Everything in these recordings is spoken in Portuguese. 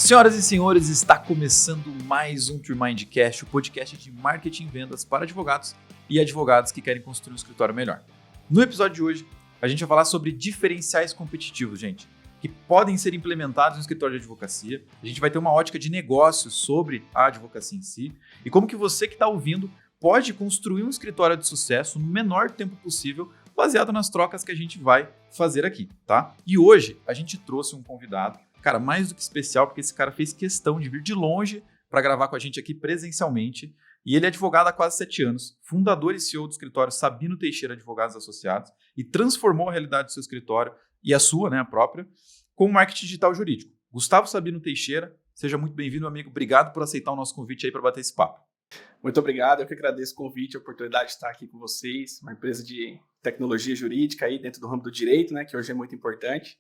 Senhoras e senhores, está começando mais um TreeMindCast, o podcast de marketing e vendas para advogados e advogados que querem construir um escritório melhor. No episódio de hoje, a gente vai falar sobre diferenciais competitivos, gente, que podem ser implementados no escritório de advocacia. A gente vai ter uma ótica de negócios sobre a advocacia em si e como que você que está ouvindo pode construir um escritório de sucesso no menor tempo possível, baseado nas trocas que a gente vai fazer aqui, tá? E hoje a gente trouxe um convidado, cara, mais do que especial, porque esse cara fez questão de vir de longe para gravar com a gente aqui presencialmente. E ele é advogado há quase 7 anos, fundador e CEO do escritório Sabino Teixeira Advogados Associados e transformou a realidade do seu escritório e a sua, né, a própria, com o marketing digital jurídico. Gustavo Sabino Teixeira, seja muito bem-vindo, amigo. Obrigado por aceitar o nosso convite aí para bater esse papo. Muito obrigado, eu que agradeço o convite, a oportunidade de estar aqui com vocês, uma empresa de tecnologia jurídica aí dentro do ramo do direito, né, que hoje é muito importante.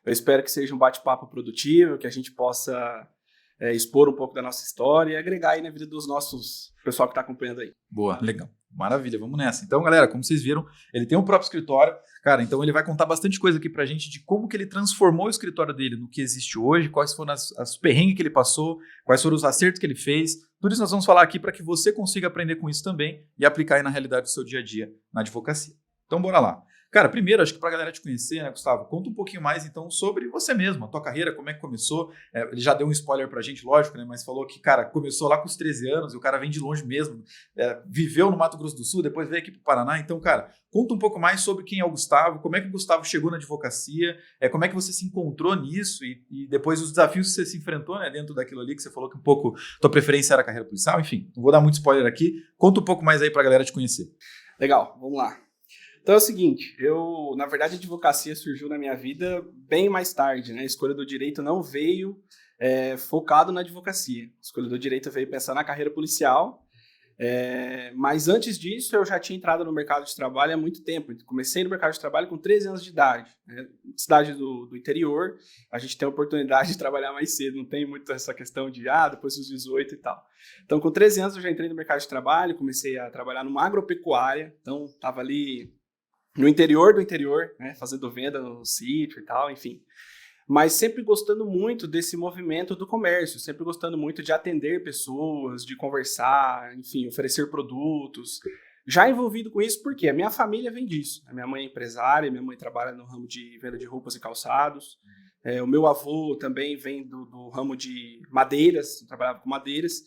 Eu espero que seja um bate-papo produtivo, que a gente possa expor um pouco da nossa história e agregar aí na vida dos nossos pessoal que está acompanhando aí. Boa, legal. Maravilha, vamos nessa. Então, galera, como vocês viram, ele tem um próprio escritório. Cara, então ele vai contar bastante coisa aqui pra gente de como que ele transformou o escritório dele no que existe hoje, quais foram as perrengues que ele passou, quais foram os acertos que ele fez. Tudo isso nós vamos falar aqui para que você consiga aprender com isso também e aplicar aí na realidade do seu dia a dia na advocacia. Então, bora lá. Cara, primeiro, acho que para a galera te conhecer, né, Gustavo, conta um pouquinho mais, então, sobre você mesmo, a tua carreira, como é que começou. Ele já deu um spoiler pra gente, lógico, né, mas falou que, cara, começou lá com os 13 anos e o cara vem de longe mesmo, viveu no Mato Grosso do Sul, depois veio aqui pro Paraná. Então, cara, conta um pouco mais sobre quem é o Gustavo, como é que o Gustavo chegou na advocacia, como é que você se encontrou nisso e depois os desafios que você se enfrentou, né, dentro daquilo ali, que você falou que um pouco tua preferência era a carreira policial, enfim, não vou dar muito spoiler aqui, conta um pouco mais aí pra galera te conhecer. Legal, vamos lá. Então é o seguinte, na verdade, a advocacia surgiu na minha vida bem mais tarde, né? A escolha do direito não veio focado na advocacia. A escolha do direito veio pensar na carreira policial, mas antes disso eu já tinha entrado no mercado de trabalho há muito tempo. Comecei no mercado de trabalho com 13 anos de idade, né? Cidade do interior, a gente tem a oportunidade de trabalhar mais cedo, não tem muito essa questão de, depois dos 18 e tal. Então, com 13 anos eu já entrei no mercado de trabalho, comecei a trabalhar numa agropecuária, então estava ali no interior do interior, né, fazendo venda no sítio e tal, enfim. Mas sempre gostando muito desse movimento do comércio, sempre gostando muito de atender pessoas, de conversar, enfim, oferecer produtos. Já envolvido com isso porque a minha família vem disso. A minha mãe é empresária, minha mãe trabalha no ramo de venda de roupas e calçados. O meu avô também vem do ramo de madeiras, trabalhava com madeiras.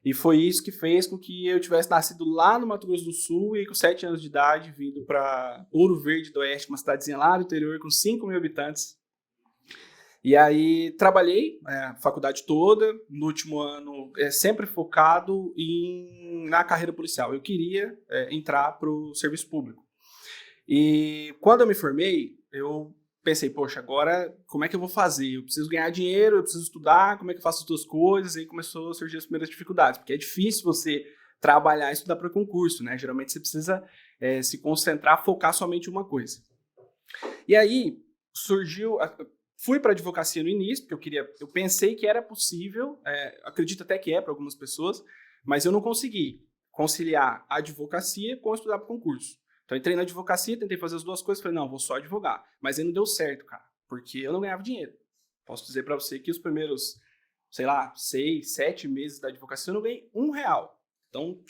E foi isso que fez com que eu tivesse nascido lá no Mato Grosso do Sul e com 7 anos de idade, vindo para Ouro Verde do Oeste, uma cidadezinha lá do interior com 5 mil habitantes. E aí trabalhei a faculdade toda, no último ano sempre focado na carreira policial. Eu queria entrar para o serviço público. E quando eu me formei, eu pensei, poxa, agora como é que eu vou fazer? Eu preciso ganhar dinheiro, eu preciso estudar, como é que eu faço as duas coisas? E aí começou a surgir as primeiras dificuldades, porque é difícil você trabalhar e estudar para concurso, né? Geralmente você precisa se concentrar, focar somente em uma coisa. E aí fui para a advocacia no início, porque eu pensei que era possível, acredito até que para algumas pessoas, mas eu não consegui conciliar a advocacia com estudar para concurso. Então, entrei na advocacia, tentei fazer as duas coisas, falei, não, vou só advogar. Mas aí não deu certo, cara, porque eu não ganhava dinheiro. Posso dizer para você que os primeiros, 6, 7 meses da advocacia, eu não ganhei R$1. Então,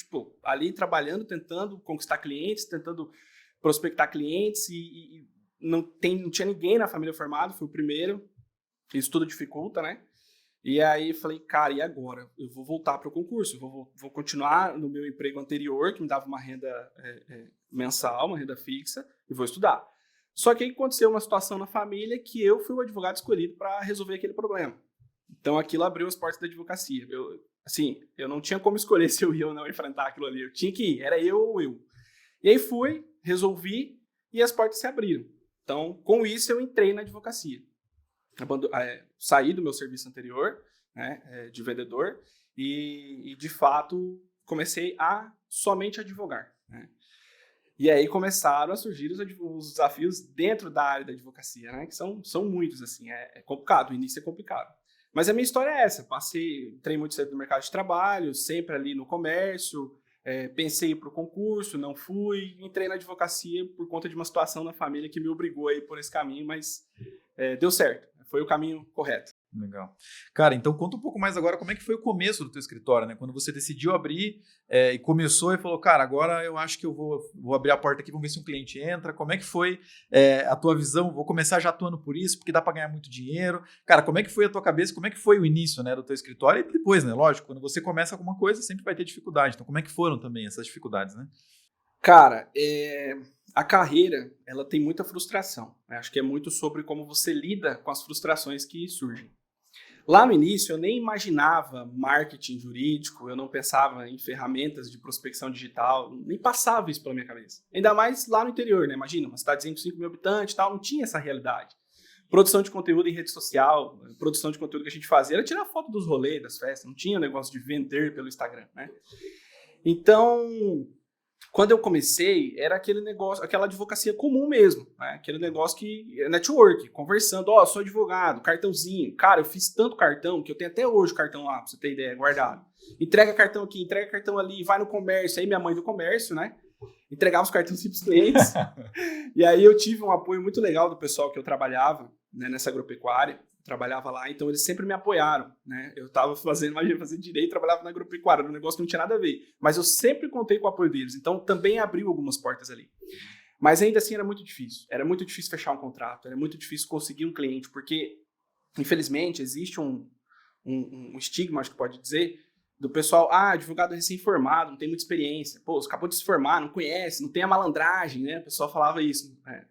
ali trabalhando, tentando conquistar clientes, tentando prospectar clientes e não tinha ninguém na família formado, fui o primeiro, isso tudo dificulta, né? E aí falei, cara, e agora? Eu vou voltar para o concurso, vou continuar no meu emprego anterior, que me dava uma renda mensal, uma renda fixa, e vou estudar. Só que aí aconteceu uma situação na família que eu fui o advogado escolhido para resolver aquele problema. Então aquilo abriu as portas da advocacia. Eu não tinha como escolher se eu ia ou não enfrentar aquilo ali, eu tinha que ir, era eu ou eu. E aí fui, resolvi, e as portas se abriram. Então, com isso, eu entrei na advocacia. Saí do meu serviço anterior, né, de vendedor, e de fato comecei a somente advogar, né? E aí começaram a surgir os desafios dentro da área da advocacia, né, que são muitos, assim, é complicado, o início é complicado. Mas a minha história é essa, entrei muito cedo no mercado de trabalho, sempre ali no comércio, pensei em ir para o concurso, não fui, entrei na advocacia por conta de uma situação na família que me obrigou a ir por esse caminho, mas deu certo, foi o caminho correto. Legal. Cara, então conta um pouco mais agora como é que foi o começo do teu escritório, né? Quando você decidiu abrir e começou e falou, cara, agora eu acho que eu vou abrir a porta aqui, vamos ver se um cliente entra. Como é que foi a tua visão? Vou começar já atuando por isso, porque dá para ganhar muito dinheiro. Cara, como é que foi a tua cabeça? Como é que foi o início, né, do teu escritório? E depois, né? Lógico, quando você começa alguma coisa, sempre vai ter dificuldade. Então, como é que foram também essas dificuldades, né? Cara, a carreira, ela tem muita frustração, né? Acho que é muito sobre como você lida com as frustrações que surgem. Lá no início, eu nem imaginava marketing jurídico, eu não pensava em ferramentas de prospecção digital, nem passava isso pela minha cabeça. Ainda mais lá no interior, né? Imagina, uma cidadezinha com 5 mil habitantes e tal, não tinha essa realidade. Produção de conteúdo em rede social, produção de conteúdo que a gente fazia era tirar foto dos rolês, das festas, não tinha o negócio de vender pelo Instagram, né? Então, quando eu comecei, era aquele negócio, aquela advocacia comum mesmo, né? Aquele negócio que é network, conversando, sou advogado, cartãozinho. Cara, eu fiz tanto cartão que eu tenho até hoje o cartão lá, pra você ter ideia, guardado. Entrega cartão aqui, entrega cartão ali, vai no comércio. Aí minha mãe do comércio, né? Entregava os cartões pros clientes. E aí eu tive um apoio muito legal do pessoal que eu trabalhava, né, nessa agropecuária. Trabalhava lá, então eles sempre me apoiaram, né? Eu tava fazendo direito, trabalhava na agropecuária, era um negócio que não tinha nada a ver. Mas eu sempre contei com o apoio deles, então também abriu algumas portas ali. Mas ainda assim era muito difícil fechar um contrato, era muito difícil conseguir um cliente, porque, infelizmente, existe um estigma, acho que pode dizer, do pessoal, advogado recém-formado, não tem muita experiência, pô, você acabou de se formar, não conhece, não tem a malandragem, né? O pessoal falava isso, né?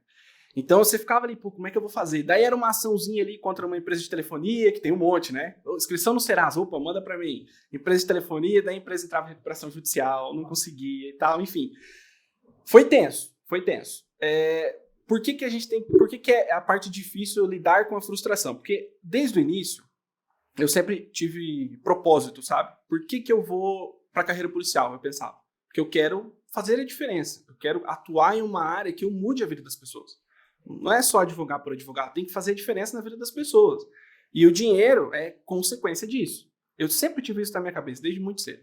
Então você ficava ali, pô, como é que eu vou fazer? Daí era uma açãozinha ali contra uma empresa de telefonia, que tem um monte, né? Inscrição no Serasa, opa, manda pra mim. Empresa de telefonia, daí a empresa entrava em recuperação judicial, não conseguia e tal, enfim. Foi tenso. Por que é a parte difícil lidar com a frustração? Porque desde o início, eu sempre tive propósito, sabe? Por que eu vou pra carreira policial? Eu pensava. Porque eu quero fazer a diferença. Eu quero atuar em uma área que eu mude a vida das pessoas. Não é só advogar por advogar, tem que fazer diferença na vida das pessoas. E o dinheiro é consequência disso. Eu sempre tive isso na minha cabeça, desde muito cedo.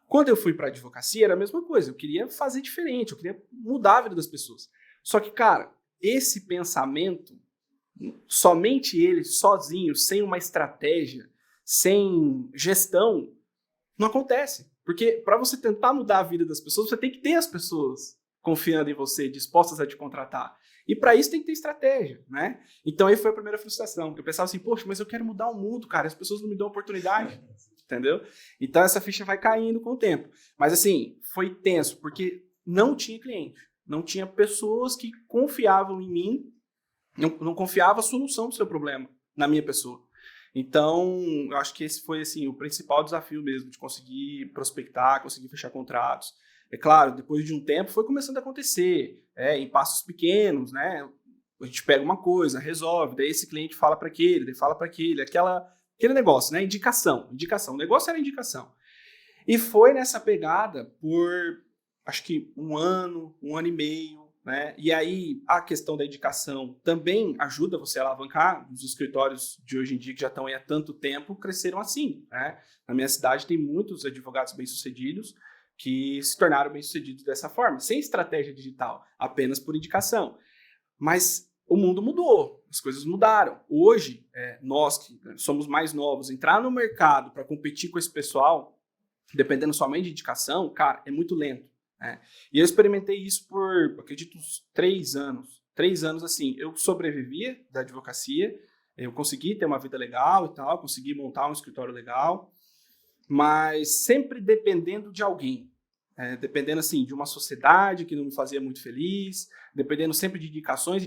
Quando eu fui para a advocacia, era a mesma coisa. Eu queria fazer diferente, eu queria mudar a vida das pessoas. Só que, cara, esse pensamento, somente ele, sozinho, sem uma estratégia, sem gestão, não acontece. Porque para você tentar mudar a vida das pessoas, você tem que ter as pessoas confiando em você, dispostas a te contratar. E para isso tem que ter estratégia, né? Então aí foi a primeira frustração. Eu pensava assim, poxa, mas eu quero mudar o mundo, cara. As pessoas não me dão oportunidade, entendeu? Então essa ficha vai caindo com o tempo. Mas assim, foi tenso, porque não tinha cliente. Não tinha pessoas que confiavam em mim, não confiava a solução do seu problema na minha pessoa. Então, eu acho que esse foi assim, o principal desafio mesmo, de conseguir prospectar, conseguir fechar contratos. É claro, depois de um tempo foi começando a acontecer, em passos pequenos, né? A gente pega uma coisa, resolve, daí esse cliente fala para aquele, daí fala para aquele, aquele negócio, né? Indicação. O negócio era indicação. E foi nessa pegada por, acho que um ano e meio, né? E aí a questão da indicação também ajuda você a alavancar. Os escritórios de hoje em dia, que já estão aí há tanto tempo, cresceram assim, né? Na minha cidade tem muitos advogados bem-sucedidos que se tornaram bem-sucedidos dessa forma, sem estratégia digital, apenas por indicação. Mas o mundo mudou, as coisas mudaram. Hoje, nós que somos mais novos, entrar no mercado para competir com esse pessoal, dependendo somente de indicação, cara, é muito lento, né? E eu experimentei isso por, acredito, uns 3 anos. 3 anos, assim, eu sobrevivia da advocacia, eu consegui ter uma vida legal e tal, consegui montar um escritório legal, mas sempre dependendo de alguém. Dependendo, assim, de uma sociedade que não me fazia muito feliz, dependendo sempre de indicações.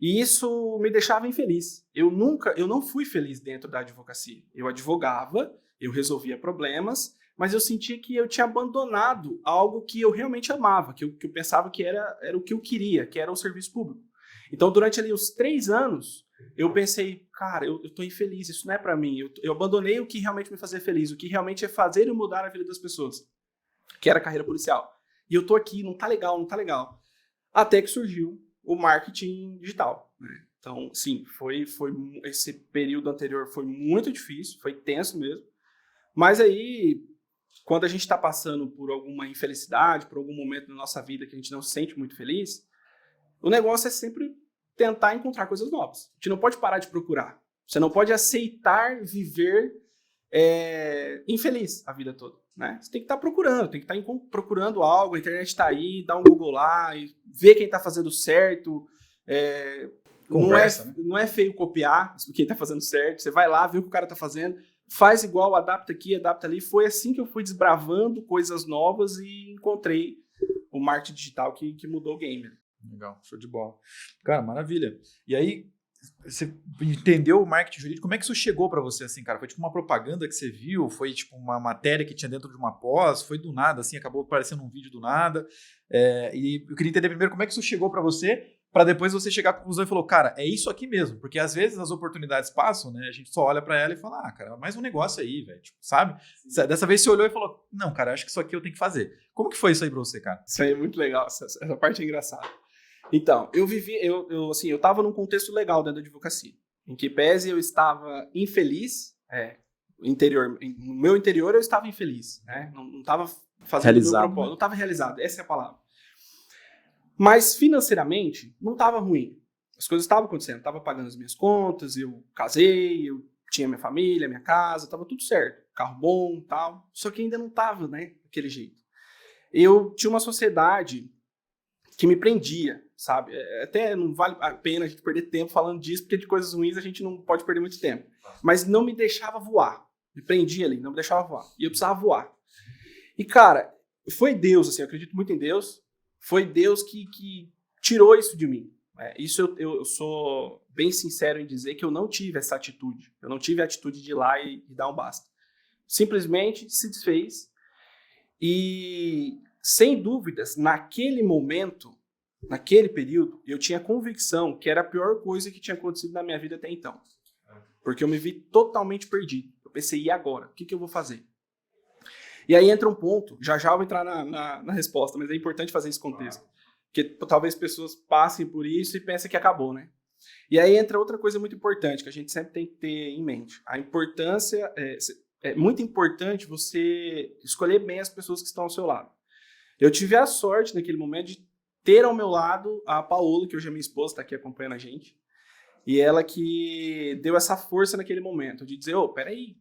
E isso me deixava infeliz. Eu não fui feliz dentro da advocacia. Eu advogava, eu resolvia problemas, mas eu sentia que eu tinha abandonado algo que eu realmente amava, que eu pensava que era o que eu queria, que era o serviço público. Então, durante ali os 3 anos, eu pensei, cara, eu tô infeliz, isso não é pra mim. Eu abandonei o que realmente me fazia feliz, o que realmente é fazer e mudar a vida das pessoas, que era a carreira policial. E eu tô aqui, não tá legal. Até que surgiu o marketing digital, né? Então, sim, esse período anterior foi muito difícil, foi tenso mesmo. Mas aí, quando a gente está passando por alguma infelicidade, por algum momento na nossa vida que a gente não se sente muito feliz, o negócio é sempre tentar encontrar coisas novas. A gente não pode parar de procurar. Você não pode aceitar viver infeliz a vida toda, né? Você tem que estar procurando, tem que estar procurando algo, a internet está aí, dá um Google lá, e vê quem está fazendo certo. Conversa, né? Não é feio copiar quem está fazendo certo, você vai lá, vê o que o cara está fazendo, faz igual, adapta aqui, adapta ali. Foi assim que eu fui desbravando coisas novas e encontrei o marketing digital que mudou o game. Legal, show de bola. Cara, maravilha. E aí, você entendeu o marketing jurídico? Como é que isso chegou para você, assim, cara? Foi tipo uma propaganda que você viu? Foi tipo uma matéria que tinha dentro de uma pós? Foi do nada, assim, acabou aparecendo um vídeo do nada? E eu queria entender primeiro como é que isso chegou para você, para depois você chegar à conclusão e falou, cara, é isso aqui mesmo. Porque às vezes as oportunidades passam, né? A gente só olha para ela e fala, cara, mais um negócio aí, velho, tipo, sabe? Sim. Dessa vez você olhou e falou, não, cara, acho que isso aqui eu tenho que fazer. Como que foi isso aí para você, cara? Isso aí é muito legal, essa parte é engraçada. Então, eu estava num contexto legal dentro da advocacia, em que pese eu estava infeliz, no meu interior eu estava infeliz, né? Não estava fazendo o meu propósito, né? Não estava realizado, essa é a palavra. Mas financeiramente não estava ruim, as coisas estavam acontecendo, estava pagando as minhas contas, eu casei, eu tinha minha família, minha casa, estava tudo certo, carro bom, tal, só que ainda não estava, né, daquele jeito. Eu tinha uma sociedade que me prendia, sabe? Até não vale a pena a gente perder tempo falando disso, porque de coisas ruins a gente não pode perder muito tempo. Mas não me deixava voar. Me prendia ali, não me deixava voar. E eu precisava voar. E, cara, foi Deus, assim, eu acredito muito em Deus. Foi Deus que tirou isso de mim. Isso eu sou bem sincero em dizer que eu não tive essa atitude. Eu não tive a atitude de ir lá e dar um basta. Simplesmente se desfez. E, sem dúvidas, naquele momento, naquele período, eu tinha convicção que era a pior coisa que tinha acontecido na minha vida até então. Porque eu me vi totalmente perdido. Eu pensei, e agora? O que eu vou fazer? E aí entra um ponto, já eu vou entrar na resposta, mas é importante fazer esse contexto. Porque talvez pessoas passem por isso e pensem que acabou, né? E aí entra outra coisa muito importante, que a gente sempre tem que ter em mente. A importância, é muito importante você escolher bem as pessoas que estão ao seu lado. Eu tive a sorte, naquele momento, de ter ao meu lado a Paola, que hoje é minha esposa, está aqui acompanhando a gente. E ela que deu essa força naquele momento, de dizer, peraí,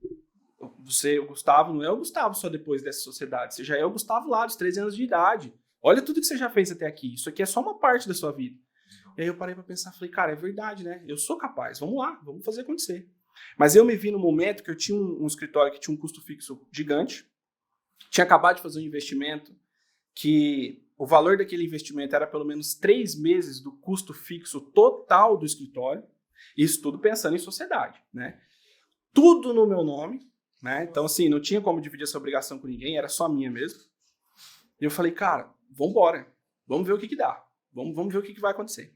o Gustavo não é o Gustavo só depois dessa sociedade, você já é o Gustavo lá, dos 13 anos de idade. Olha tudo que você já fez até aqui, isso aqui é só uma parte da sua vida. E aí eu parei para pensar, falei, cara, é verdade, né? Eu sou capaz, vamos lá, vamos fazer acontecer. Mas eu me vi no momento que eu tinha um escritório que tinha um custo fixo gigante, tinha acabado de fazer um investimento que o valor daquele investimento era pelo menos 3 meses do custo fixo total do escritório, isso tudo pensando em sociedade, né? Tudo no meu nome, né? Então, assim, não tinha como dividir essa obrigação com ninguém, era só minha mesmo. E eu falei, cara, vamos embora, vamos ver o que dá, vamos ver o que vai acontecer.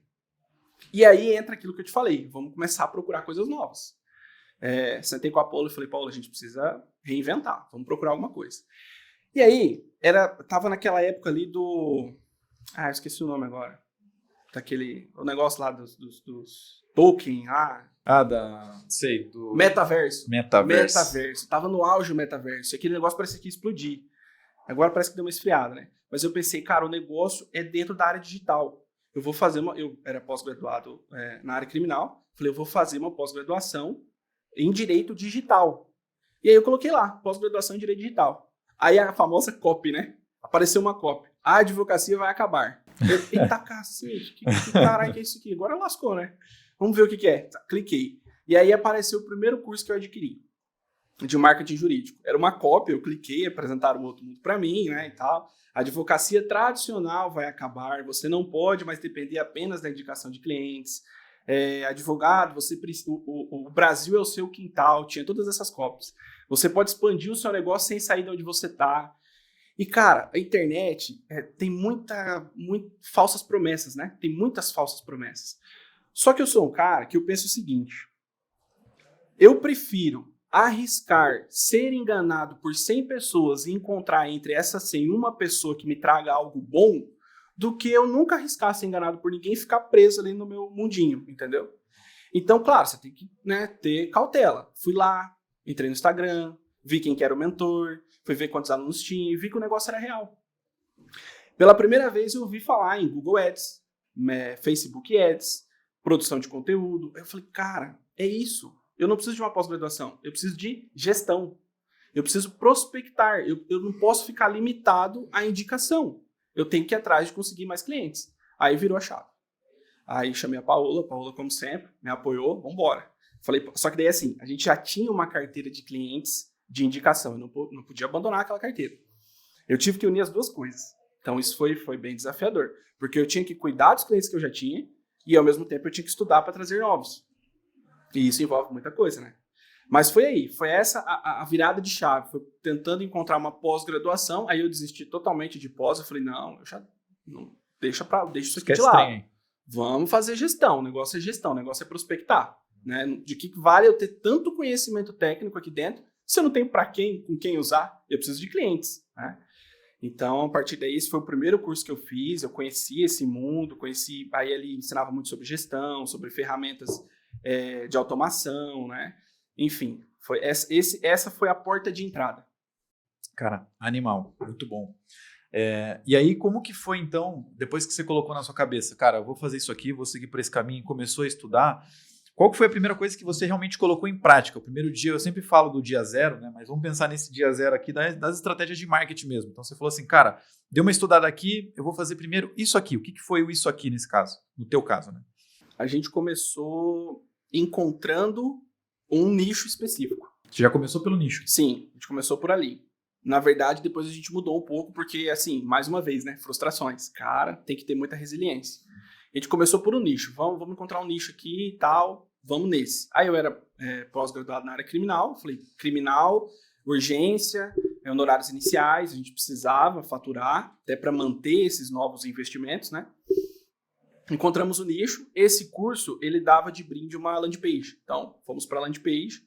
E aí entra aquilo que eu te falei, vamos começar a procurar coisas novas. Sentei com a Paula e falei, Paula, a gente precisa reinventar, vamos procurar alguma coisa. E aí, tava naquela época ali do... eu esqueci o nome agora. O negócio lá dos Tolkien, do... Metaverso. Metaverso. Tava no auge o metaverso. E aquele negócio parecia que ia explodir. Agora parece que deu uma esfriada, né? Mas eu pensei, cara, o negócio é dentro da área digital. Eu vou fazer eu era pós-graduado na área criminal. Falei, eu vou fazer uma pós-graduação em direito digital. E aí eu coloquei lá, pós-graduação em direito digital. Aí a famosa copy, né? Apareceu uma copy. A advocacia vai acabar. Eita cacete, que caralho que é isso aqui? Agora lascou, né? Vamos ver o que é. Cliquei. E aí apareceu o primeiro curso que eu adquiri, de marketing jurídico. Era uma cópia, eu cliquei, apresentaram um outro mundo para mim, né, e tal. A advocacia tradicional vai acabar, você não pode mais depender apenas da indicação de clientes. Advogado, o Brasil é o seu quintal, tinha todas essas cópias. Você pode expandir o seu negócio sem sair de onde você está. E, cara, a internet tem muitas falsas promessas, né? Tem muitas falsas promessas. Só que eu sou um cara que eu penso o seguinte, eu prefiro arriscar ser enganado por 100 pessoas e encontrar entre essas 100 uma pessoa que me traga algo bom, do que eu nunca arriscar ser enganado por ninguém e ficar preso ali no meu mundinho, entendeu? Então, claro, você tem que, né, ter cautela. Fui lá, entrei no Instagram, vi quem que era o mentor, fui ver quantos alunos tinha e vi que o negócio era real. Pela primeira vez eu ouvi falar em Google Ads, Facebook Ads, produção de conteúdo. Eu falei, cara, é isso. Eu não preciso de uma pós-graduação, eu preciso de gestão. Eu preciso prospectar, eu não posso ficar limitado à indicação. Eu tenho que ir atrás de conseguir mais clientes. Aí virou a chave. Aí chamei a Paola, como sempre, me apoiou, vamos embora. Falei, só que daí assim, a gente já tinha uma carteira de clientes de indicação, eu não podia abandonar aquela carteira. Eu tive que unir as duas coisas. Então isso foi bem desafiador, porque eu tinha que cuidar dos clientes que eu já tinha e ao mesmo tempo eu tinha que estudar para trazer novos. E isso envolve muita coisa, né? Mas foi essa a virada de chave, foi tentando encontrar uma pós-graduação, aí eu desisti totalmente de pós, eu falei, deixa isso aqui de lado. Vamos fazer gestão, o negócio é gestão, o negócio é prospectar, né? De que vale eu ter tanto conhecimento técnico aqui dentro, se eu não tenho com quem usar, eu preciso de clientes, né? Então, a partir daí, esse foi o primeiro curso que eu fiz, eu conheci esse mundo, aí ele ensinava muito sobre gestão, sobre ferramentas de automação, né? Enfim, essa foi a porta de entrada. Cara, animal, muito bom. E aí, como que foi então, depois que você colocou na sua cabeça, cara, eu vou fazer isso aqui, vou seguir por esse caminho, começou a estudar, qual que foi a primeira coisa que você realmente colocou em prática? O primeiro dia, eu sempre falo do dia zero, né? Mas vamos pensar nesse dia zero aqui das estratégias de marketing mesmo. Então você falou assim, cara, dei uma estudada aqui, eu vou fazer primeiro isso aqui. O que foi o isso aqui nesse caso? No teu caso, né? A gente começou encontrando um nicho específico. Você já começou pelo nicho? Sim, a gente começou por ali. Na verdade, depois a gente mudou um pouco, porque, assim, mais uma vez, né? Frustrações. Cara, tem que ter muita resiliência. A gente começou por um nicho. Vamos encontrar um nicho aqui e tal, vamos nesse. Aí eu era pós-graduado na área criminal, falei, criminal, urgência, honorários iniciais, a gente precisava faturar, até para manter esses novos investimentos, né? Encontramos o nicho. Esse curso, ele dava de brinde uma landing page. Então, fomos para a landing page.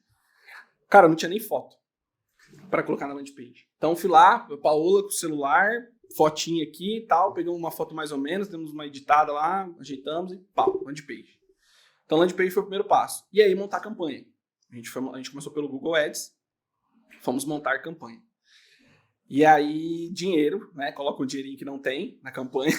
Cara, não tinha nem foto para colocar na landing page. Então, fui lá, a Paola com o celular, fotinha aqui e tal, pegamos uma foto mais ou menos, demos uma editada lá, ajeitamos e pau, landing page. Então, landing page foi o primeiro passo. E aí, montar a campanha. A gente começou pelo Google Ads, fomos montar a campanha. E aí, dinheiro, né? Coloca o dinheirinho que não tem na campanha.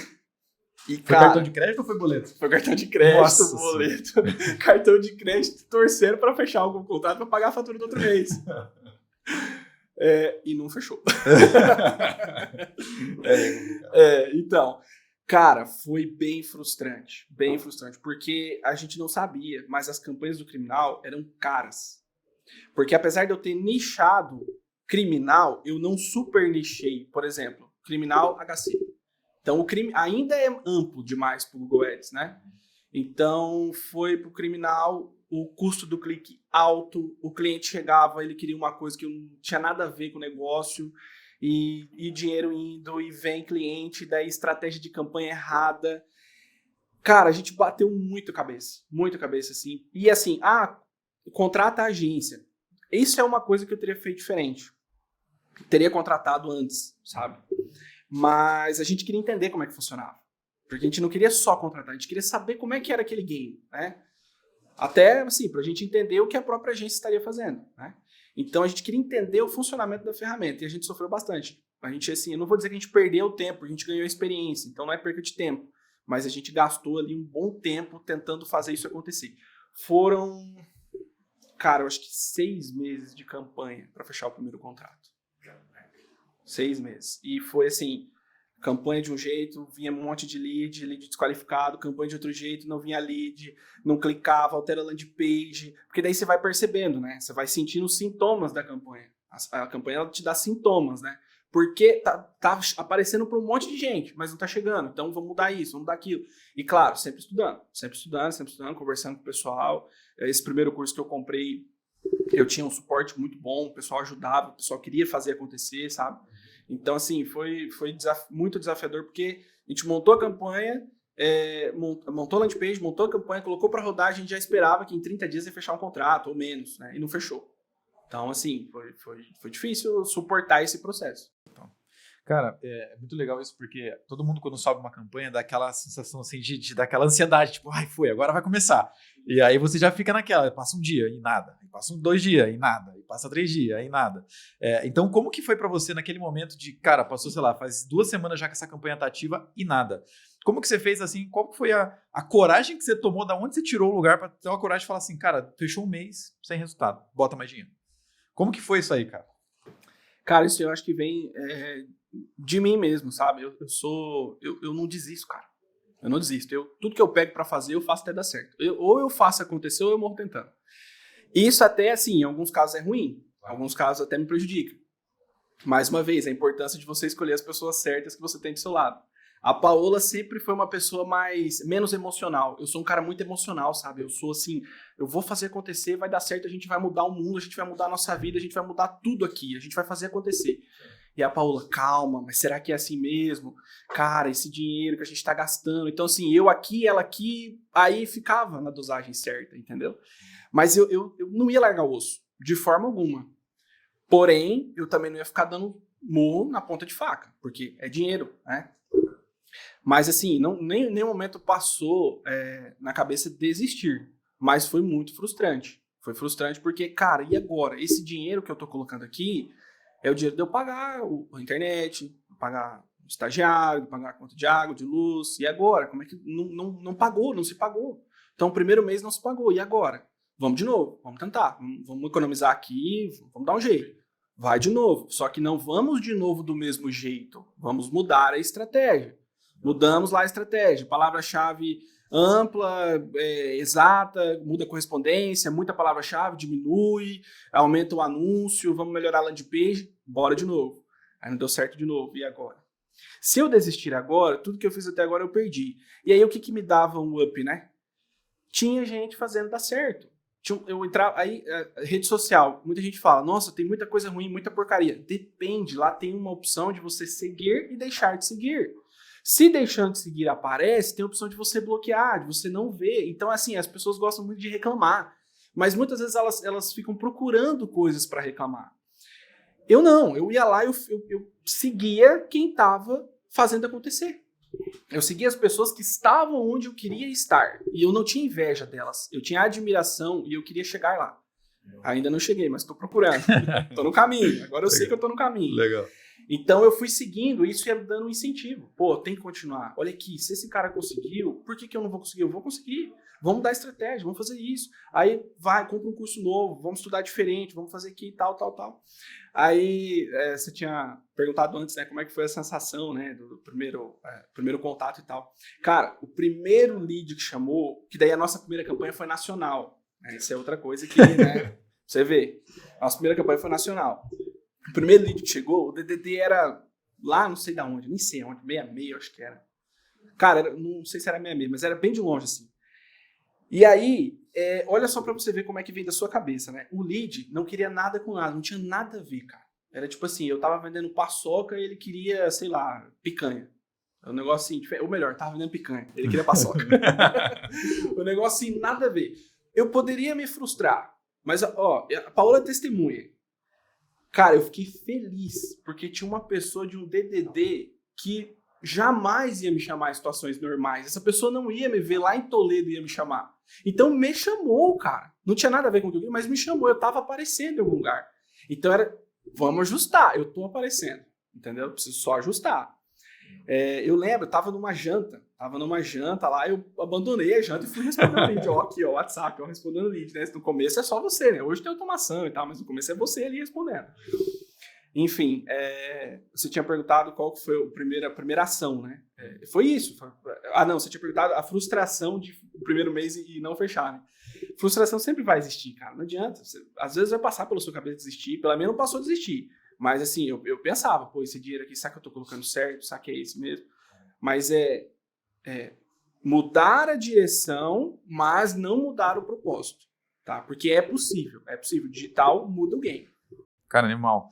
E, foi cartão de crédito ou foi boleto? Foi cartão de crédito, Nossa, boleto. Cartão de crédito, torcendo para fechar algum contrato para pagar a fatura do outro mês. E não fechou. Então, cara, foi bem frustrante, porque a gente não sabia, mas as campanhas do criminal eram caras. Porque apesar de eu ter nichado criminal, eu não super nichei, por exemplo, criminal HC. Então, o crime ainda é amplo demais para o Google Ads, né? Então, foi para o criminal, o custo do clique alto, o cliente chegava, ele queria uma coisa que não tinha nada a ver com o negócio, e dinheiro indo, e vem cliente, daí estratégia de campanha errada. Cara, a gente bateu muito cabeça, assim. E assim, contrata a agência. Isso é uma coisa que eu teria feito diferente. Teria contratado antes, sabe? Mas a gente queria entender como é que funcionava. Porque a gente não queria só contratar, a gente queria saber como é que era aquele game, né? Até, assim, pra gente entender o que a própria agência estaria fazendo, né? Então, a gente queria entender o funcionamento da ferramenta e a gente sofreu bastante. A gente, assim, eu não vou dizer que a gente perdeu tempo, a gente ganhou experiência, então não é perca de tempo. Mas a gente gastou ali um bom tempo tentando fazer isso acontecer. Foram, cara, eu acho que 6 meses de campanha para fechar o primeiro contrato. 6 meses. E foi assim, campanha de um jeito, vinha um monte de lead desqualificado, campanha de outro jeito, não vinha lead, não clicava, altera a landing page, porque daí você vai percebendo, né? Você vai sentindo os sintomas da campanha. A campanha ela te dá sintomas, né? Porque tá aparecendo para um monte de gente, mas não tá chegando. Então vamos mudar isso, vamos mudar aquilo. E claro, sempre estudando, conversando com o pessoal. Esse primeiro curso que eu comprei, eu tinha um suporte muito bom, o pessoal ajudava, o pessoal queria fazer acontecer, sabe? Então, assim, foi muito desafiador, porque a gente montou a campanha, montou a landing page, montou a campanha, colocou para rodar, a gente já esperava que em 30 dias ia fechar um contrato, ou menos, né? E não fechou. Então, assim, foi difícil suportar esse processo. Cara, é muito legal isso, porque todo mundo quando sobe uma campanha dá aquela sensação assim de daquela ansiedade, tipo, agora vai começar. E aí você já fica naquela, passa um dia e nada, e passa 2 dias e nada, e passa 3 dias e nada. Então, como que foi pra você naquele momento de, cara, passou, sei lá, faz 2 semanas já que essa campanha tá ativa e nada. Como que você fez assim? Qual que foi a coragem que você tomou? Da onde você tirou o lugar para ter uma coragem de falar assim, cara, fechou um mês sem resultado, bota mais dinheiro. Como que foi isso aí, cara? Cara, isso eu acho que vem de mim mesmo, sabe? Eu não desisto, cara. Eu não desisto. Tudo que eu pego pra fazer, eu faço até dar certo. Ou eu faço acontecer, ou eu morro tentando. E isso até, assim, em alguns casos é ruim. Em alguns casos até me prejudica. Mais uma vez, a importância de você escolher as pessoas certas que você tem do seu lado. A Paola sempre foi uma pessoa menos emocional. Eu sou um cara muito emocional, sabe? Eu sou assim, eu vou fazer acontecer, vai dar certo, a gente vai mudar o mundo, a gente vai mudar a nossa vida, a gente vai mudar tudo aqui, a gente vai fazer acontecer. E a Paola, calma, mas será que é assim mesmo? Cara, esse dinheiro que a gente tá gastando. Então, assim, eu aqui, ela aqui, aí ficava na dosagem certa, entendeu? Mas eu não ia largar o osso, de forma alguma. Porém, eu também não ia ficar dando murro na ponta de faca, porque é dinheiro, né? Mas assim, nem nenhum momento passou na cabeça de desistir. Mas foi muito frustrante. Foi frustrante porque, cara, e agora? Esse dinheiro que eu tô colocando aqui é o dinheiro de eu pagar a internet, pagar o estagiário, pagar a conta de água, de luz. E agora? Como é que não pagou, não se pagou? Então, o primeiro mês não se pagou. E agora? Vamos de novo, vamos tentar. Vamos economizar aqui, vamos dar um jeito. Vai de novo. Só que não vamos de novo do mesmo jeito. Vamos mudar a estratégia. Mudamos lá a estratégia, palavra-chave ampla, exata, muda a correspondência, muita palavra-chave, diminui, aumenta o anúncio, vamos melhorar a landing page, bora de novo. Aí não deu certo de novo, e agora? Se eu desistir agora, tudo que eu fiz até agora eu perdi. E aí o que me dava um up, né? Tinha gente fazendo dar certo. Eu entrava, aí, rede social, muita gente fala, nossa, tem muita coisa ruim, muita porcaria. Depende, lá tem uma opção de você seguir e deixar de seguir. Se deixando de seguir aparece, tem a opção de você bloquear, de você não ver. Então, assim, as pessoas gostam muito de reclamar. Mas muitas vezes elas ficam procurando coisas para reclamar. Eu não, eu ia lá e eu seguia quem estava fazendo acontecer. Eu seguia as pessoas que estavam onde eu queria estar. E eu não tinha inveja delas. Eu tinha admiração e eu queria chegar lá. Ainda não cheguei, mas estou procurando. Estou no caminho. Agora eu sei que eu estou no caminho. Legal. Então eu fui seguindo, isso ia dando um incentivo. Pô, tem que continuar. Olha aqui, se esse cara conseguiu, por que eu não vou conseguir? Eu vou conseguir. Vamos dar estratégia, vamos fazer isso. Aí vai, compra um curso novo, vamos estudar diferente, vamos fazer aqui, tal. Aí você tinha perguntado antes, né, como é que foi a sensação, né, do primeiro contato e tal. Cara, o primeiro lead que chamou, que daí a nossa primeira campanha foi nacional. Né, isso é outra coisa que, né, você vê. A nossa primeira campanha foi nacional. O primeiro lead que chegou, o DDD era lá, não sei de onde, nem sei onde, 66, acho que era. Cara, não sei se era 66, mas era bem de longe, assim. E aí, olha só pra você ver como é que vem da sua cabeça, né? O lead não queria nada com nada, não tinha nada a ver, cara. Era tipo assim, eu tava vendendo paçoca e ele queria, sei lá, picanha. O negócio assim, ou melhor, tava vendendo picanha, ele queria paçoca. O negócio assim, nada a ver. Eu poderia me frustrar, mas ó, a Paola é testemunha. Cara, eu fiquei feliz, porque tinha uma pessoa de um DDD que jamais ia me chamar em situações normais. Essa pessoa não ia me ver lá em Toledo e ia me chamar. Então me chamou, cara. Não tinha nada a ver com o que eu queria, mas me chamou. Eu tava aparecendo em algum lugar. Então era, vamos ajustar. Eu tô aparecendo, entendeu? Eu preciso só ajustar. Eu lembro, eu tava numa janta lá, eu abandonei a janta e fui respondendo o lead. Ó, aqui, ó, WhatsApp, ó, respondendo o lead, né? No começo é só você, né? Hoje tem automação e tal, mas no começo é você ali respondendo. Enfim, você tinha perguntado qual foi a primeira ação, né? Foi isso. Não, você tinha perguntado a frustração de o primeiro mês e não fechar, né? Frustração sempre vai existir, cara, não adianta. Às vezes vai passar pela sua cabeça desistir, pela minha não passou a desistir. Mas assim, eu pensava, pô, esse dinheiro aqui, será que eu tô colocando certo? Será que é esse mesmo? Mas mudar a direção, mas não mudar o propósito, tá? Porque é possível. Digital muda o game. Cara, animal.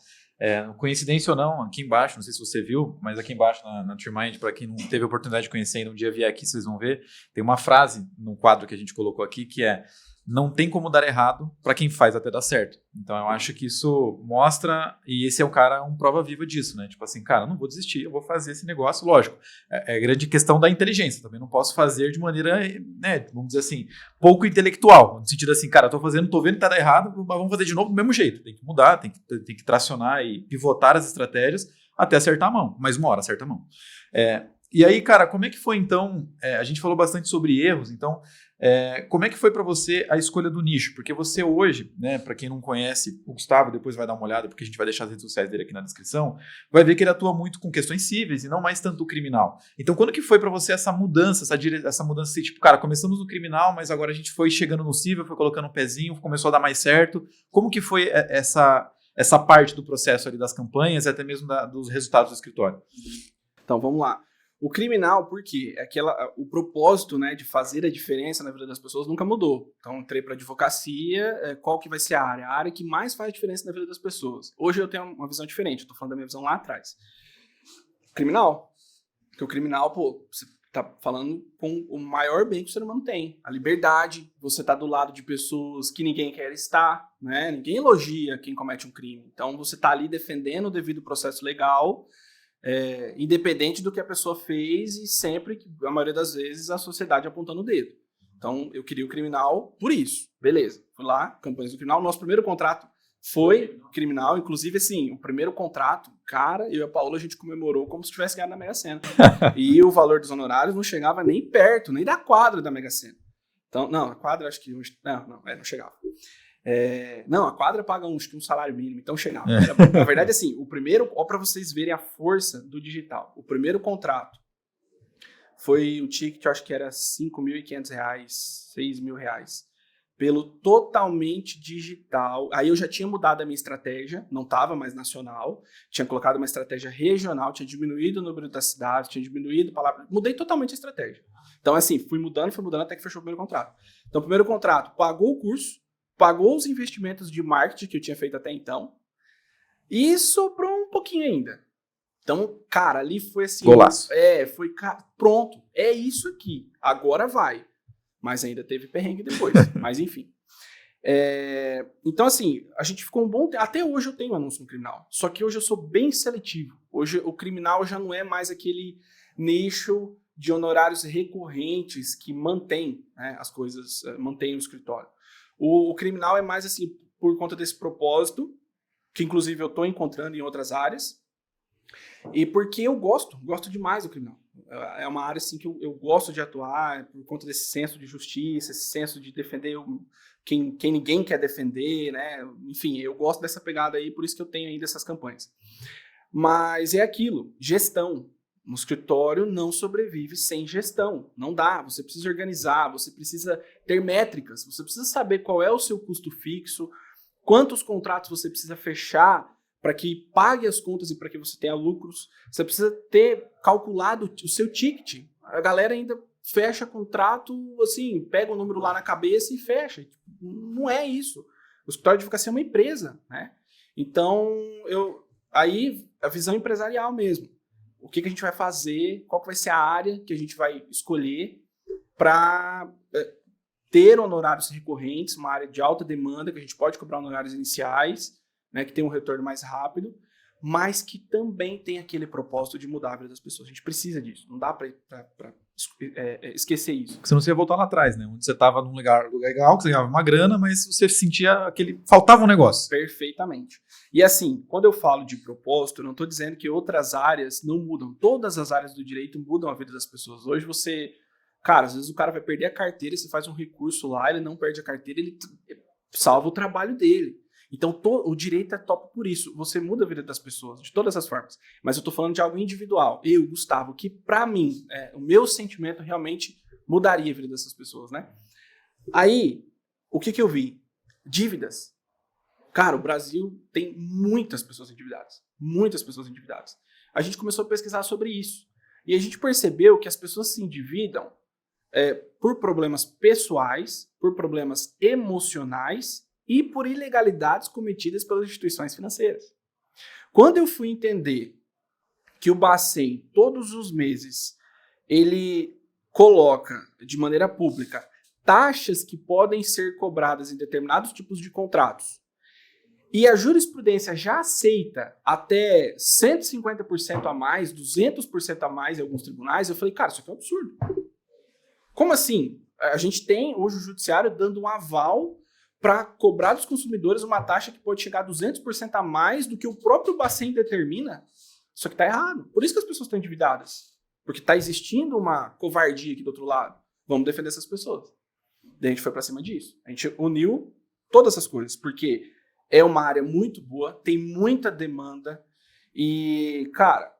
Coincidência ou não, aqui embaixo, não sei se você viu, mas aqui embaixo na Trimind, para quem não teve a oportunidade de conhecer ainda, um dia vier aqui, vocês vão ver, tem uma frase no quadro que a gente colocou aqui, que é: não tem como dar errado para quem faz até dar certo. Então eu acho que isso mostra, e esse é o cara, um prova viva disso, né? Tipo assim, cara, não vou desistir, eu vou fazer esse negócio, lógico. É grande questão da inteligência, também não posso fazer de maneira, né, vamos dizer assim, pouco intelectual, no sentido assim, cara, tô vendo que tá dando errado, mas vamos fazer de novo do mesmo jeito. Tem que mudar, tem que tracionar e pivotar as estratégias até acertar a mão, mas uma hora acerta a mão. E aí, cara, como é que foi então? A gente falou bastante sobre erros, então como é que foi para você a escolha do nicho? Porque você hoje, né, para quem não conhece o Gustavo, depois vai dar uma olhada, porque a gente vai deixar as redes sociais dele aqui na descrição, vai ver que ele atua muito com questões cíveis e não mais tanto o criminal. Então, quando que foi para você essa mudança, essa mudança assim, tipo, cara, começamos no criminal, mas agora a gente foi chegando no cível, foi colocando um pezinho, começou a dar mais certo. Como que foi essa parte do processo ali das campanhas e até mesmo dos resultados do escritório? Então, vamos lá. O criminal, por quê? O propósito, né, de fazer a diferença na vida das pessoas nunca mudou. Então, entrei para advocacia, qual que vai ser a área? A área que mais faz diferença na vida das pessoas. Hoje eu tenho uma visão diferente, eu estou falando da minha visão lá atrás. Criminal. Porque o criminal, pô, você está falando com o maior bem que o ser humano tem. A liberdade, você está do lado de pessoas que ninguém quer estar, né? Ninguém elogia quem comete um crime. Então, você está ali defendendo o devido processo legal, independente do que a pessoa fez e sempre, a maioria das vezes, a sociedade apontando o dedo. Então, eu queria o criminal por isso. Beleza. Fui lá, campanhas do criminal. Nosso primeiro contrato foi criminal. Inclusive, assim, o primeiro contrato, cara, eu e a Paola, a gente comemorou como se tivesse ganhado na Mega Sena. E o valor dos honorários não chegava nem perto, nem da quadra da Mega Sena. Então, não, a quadra acho que... não chegava. Não, a quadra paga um salário mínimo, então chegava. Na verdade, assim, o primeiro, ó, para vocês verem a força do digital, o primeiro contrato foi o ticket, eu acho que era R$5.500, R$6.000, pelo totalmente digital. Aí eu já tinha mudado a minha estratégia, não estava mais nacional, tinha colocado uma estratégia regional, tinha diminuído o número das cidades, tinha diminuído a palavra, mudei totalmente a estratégia. Então, assim, fui mudando até que fechou o primeiro contrato. Então, o primeiro contrato pagou o curso, pagou os investimentos de marketing que eu tinha feito até então e sobrou um pouquinho ainda. Então, cara, ali foi assim... Golaço. Pronto, é isso aqui, agora vai. Mas ainda teve perrengue depois, mas enfim. Então, assim, a gente ficou um bom tempo. Até hoje eu tenho anúncio no criminal, só que hoje eu sou bem seletivo. Hoje o criminal já não é mais aquele nicho de honorários recorrentes que mantém, né, as coisas, mantém o escritório. O criminal é mais assim, por conta desse propósito, que inclusive eu estou encontrando em outras áreas, e porque eu gosto demais do criminal. É uma área assim, que eu gosto de atuar, por conta desse senso de justiça, esse senso de defender quem ninguém quer defender, né? Enfim, eu gosto dessa pegada aí, por isso que eu tenho ainda essas campanhas. Mas é aquilo, gestão. Um escritório não sobrevive sem gestão. Não dá. Você precisa organizar, você precisa ter métricas, você precisa saber qual é o seu custo fixo, quantos contratos você precisa fechar para que pague as contas e para que você tenha lucros. Você precisa ter calculado o seu ticket. A galera ainda fecha contrato, assim, pega o número lá na cabeça e fecha. Não é isso. O escritório de advocacia é uma empresa, né? Então, aí a visão empresarial mesmo. O que a gente vai fazer, qual que vai ser a área que a gente vai escolher para ter honorários recorrentes, uma área de alta demanda, que a gente pode cobrar honorários iniciais, né, que tem um retorno mais rápido, mas que também tem aquele propósito de mudar a vida das pessoas. A gente precisa disso, não dá para esquecer isso. Porque senão você ia voltar lá atrás, né? Onde você estava num lugar legal, que você ganhava uma grana, mas você sentia faltava um negócio. Perfeitamente. E assim, quando eu falo de propósito, eu não estou dizendo que outras áreas não mudam. Todas as áreas do direito mudam a vida das pessoas. Hoje cara, às vezes o cara vai perder a carteira, você faz um recurso lá, ele não perde a carteira, ele salva o trabalho dele. Então, o direito é top por isso. Você muda a vida das pessoas, de todas as formas. Mas eu estou falando de algo individual. Eu, Gustavo, que para mim, o meu sentimento realmente mudaria a vida dessas pessoas, né? Aí, o que eu vi? Dívidas. Cara, o Brasil tem muitas pessoas endividadas. Muitas pessoas endividadas. A gente começou a pesquisar sobre isso. E a gente percebeu que as pessoas se endividam por problemas pessoais, por problemas emocionais e por ilegalidades cometidas pelas instituições financeiras. Quando eu fui entender que o Bacen, todos os meses, ele coloca de maneira pública taxas que podem ser cobradas em determinados tipos de contratos, e a jurisprudência já aceita até 150% a mais, 200% a mais em alguns tribunais, eu falei, cara, isso aqui é um absurdo. Como assim? A gente tem hoje o judiciário dando um aval para cobrar dos consumidores uma taxa que pode chegar a 200% a mais do que o próprio Bacen determina. Isso aqui está errado. Por isso que as pessoas estão endividadas. Porque está existindo uma covardia aqui do outro lado. Vamos defender essas pessoas. Daí a gente foi para cima disso. A gente uniu todas essas coisas, porque é uma área muito boa, tem muita demanda e, cara,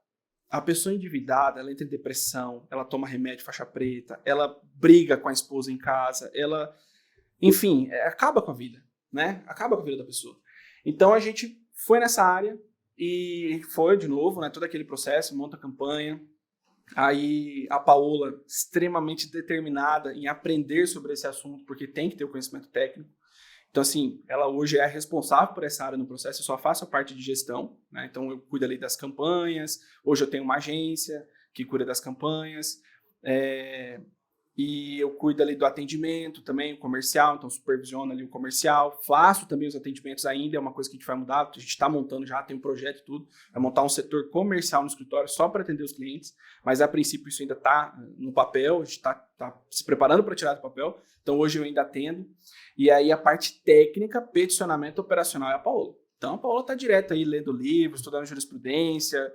a pessoa endividada, ela entra em depressão, ela toma remédio faixa preta, ela briga com a esposa em casa, ela, enfim, acaba com a vida, né? Acaba com a vida da pessoa. Então a gente foi nessa área e foi de novo, né? Todo aquele processo, monta a campanha. Aí a Paola, extremamente determinada em aprender sobre esse assunto, porque tem que ter o conhecimento técnico. Então, assim, ela hoje é responsável por essa área no processo, eu só faço a parte de gestão, né? Então, eu cuido ali das campanhas, hoje eu tenho uma agência que cuida das campanhas, e eu cuido ali do atendimento também, o comercial, então supervisiono ali o comercial, faço também os atendimentos ainda, é uma coisa que a gente vai mudar, a gente está montando já, tem um projeto e tudo, vai montar um setor comercial no escritório só para atender os clientes, mas a princípio isso ainda está no papel, a gente está se preparando para tirar do papel, então hoje eu ainda atendo, e aí a parte técnica, peticionamento operacional é a Paola. Então a Paola está direto aí lendo livros, estudando jurisprudência.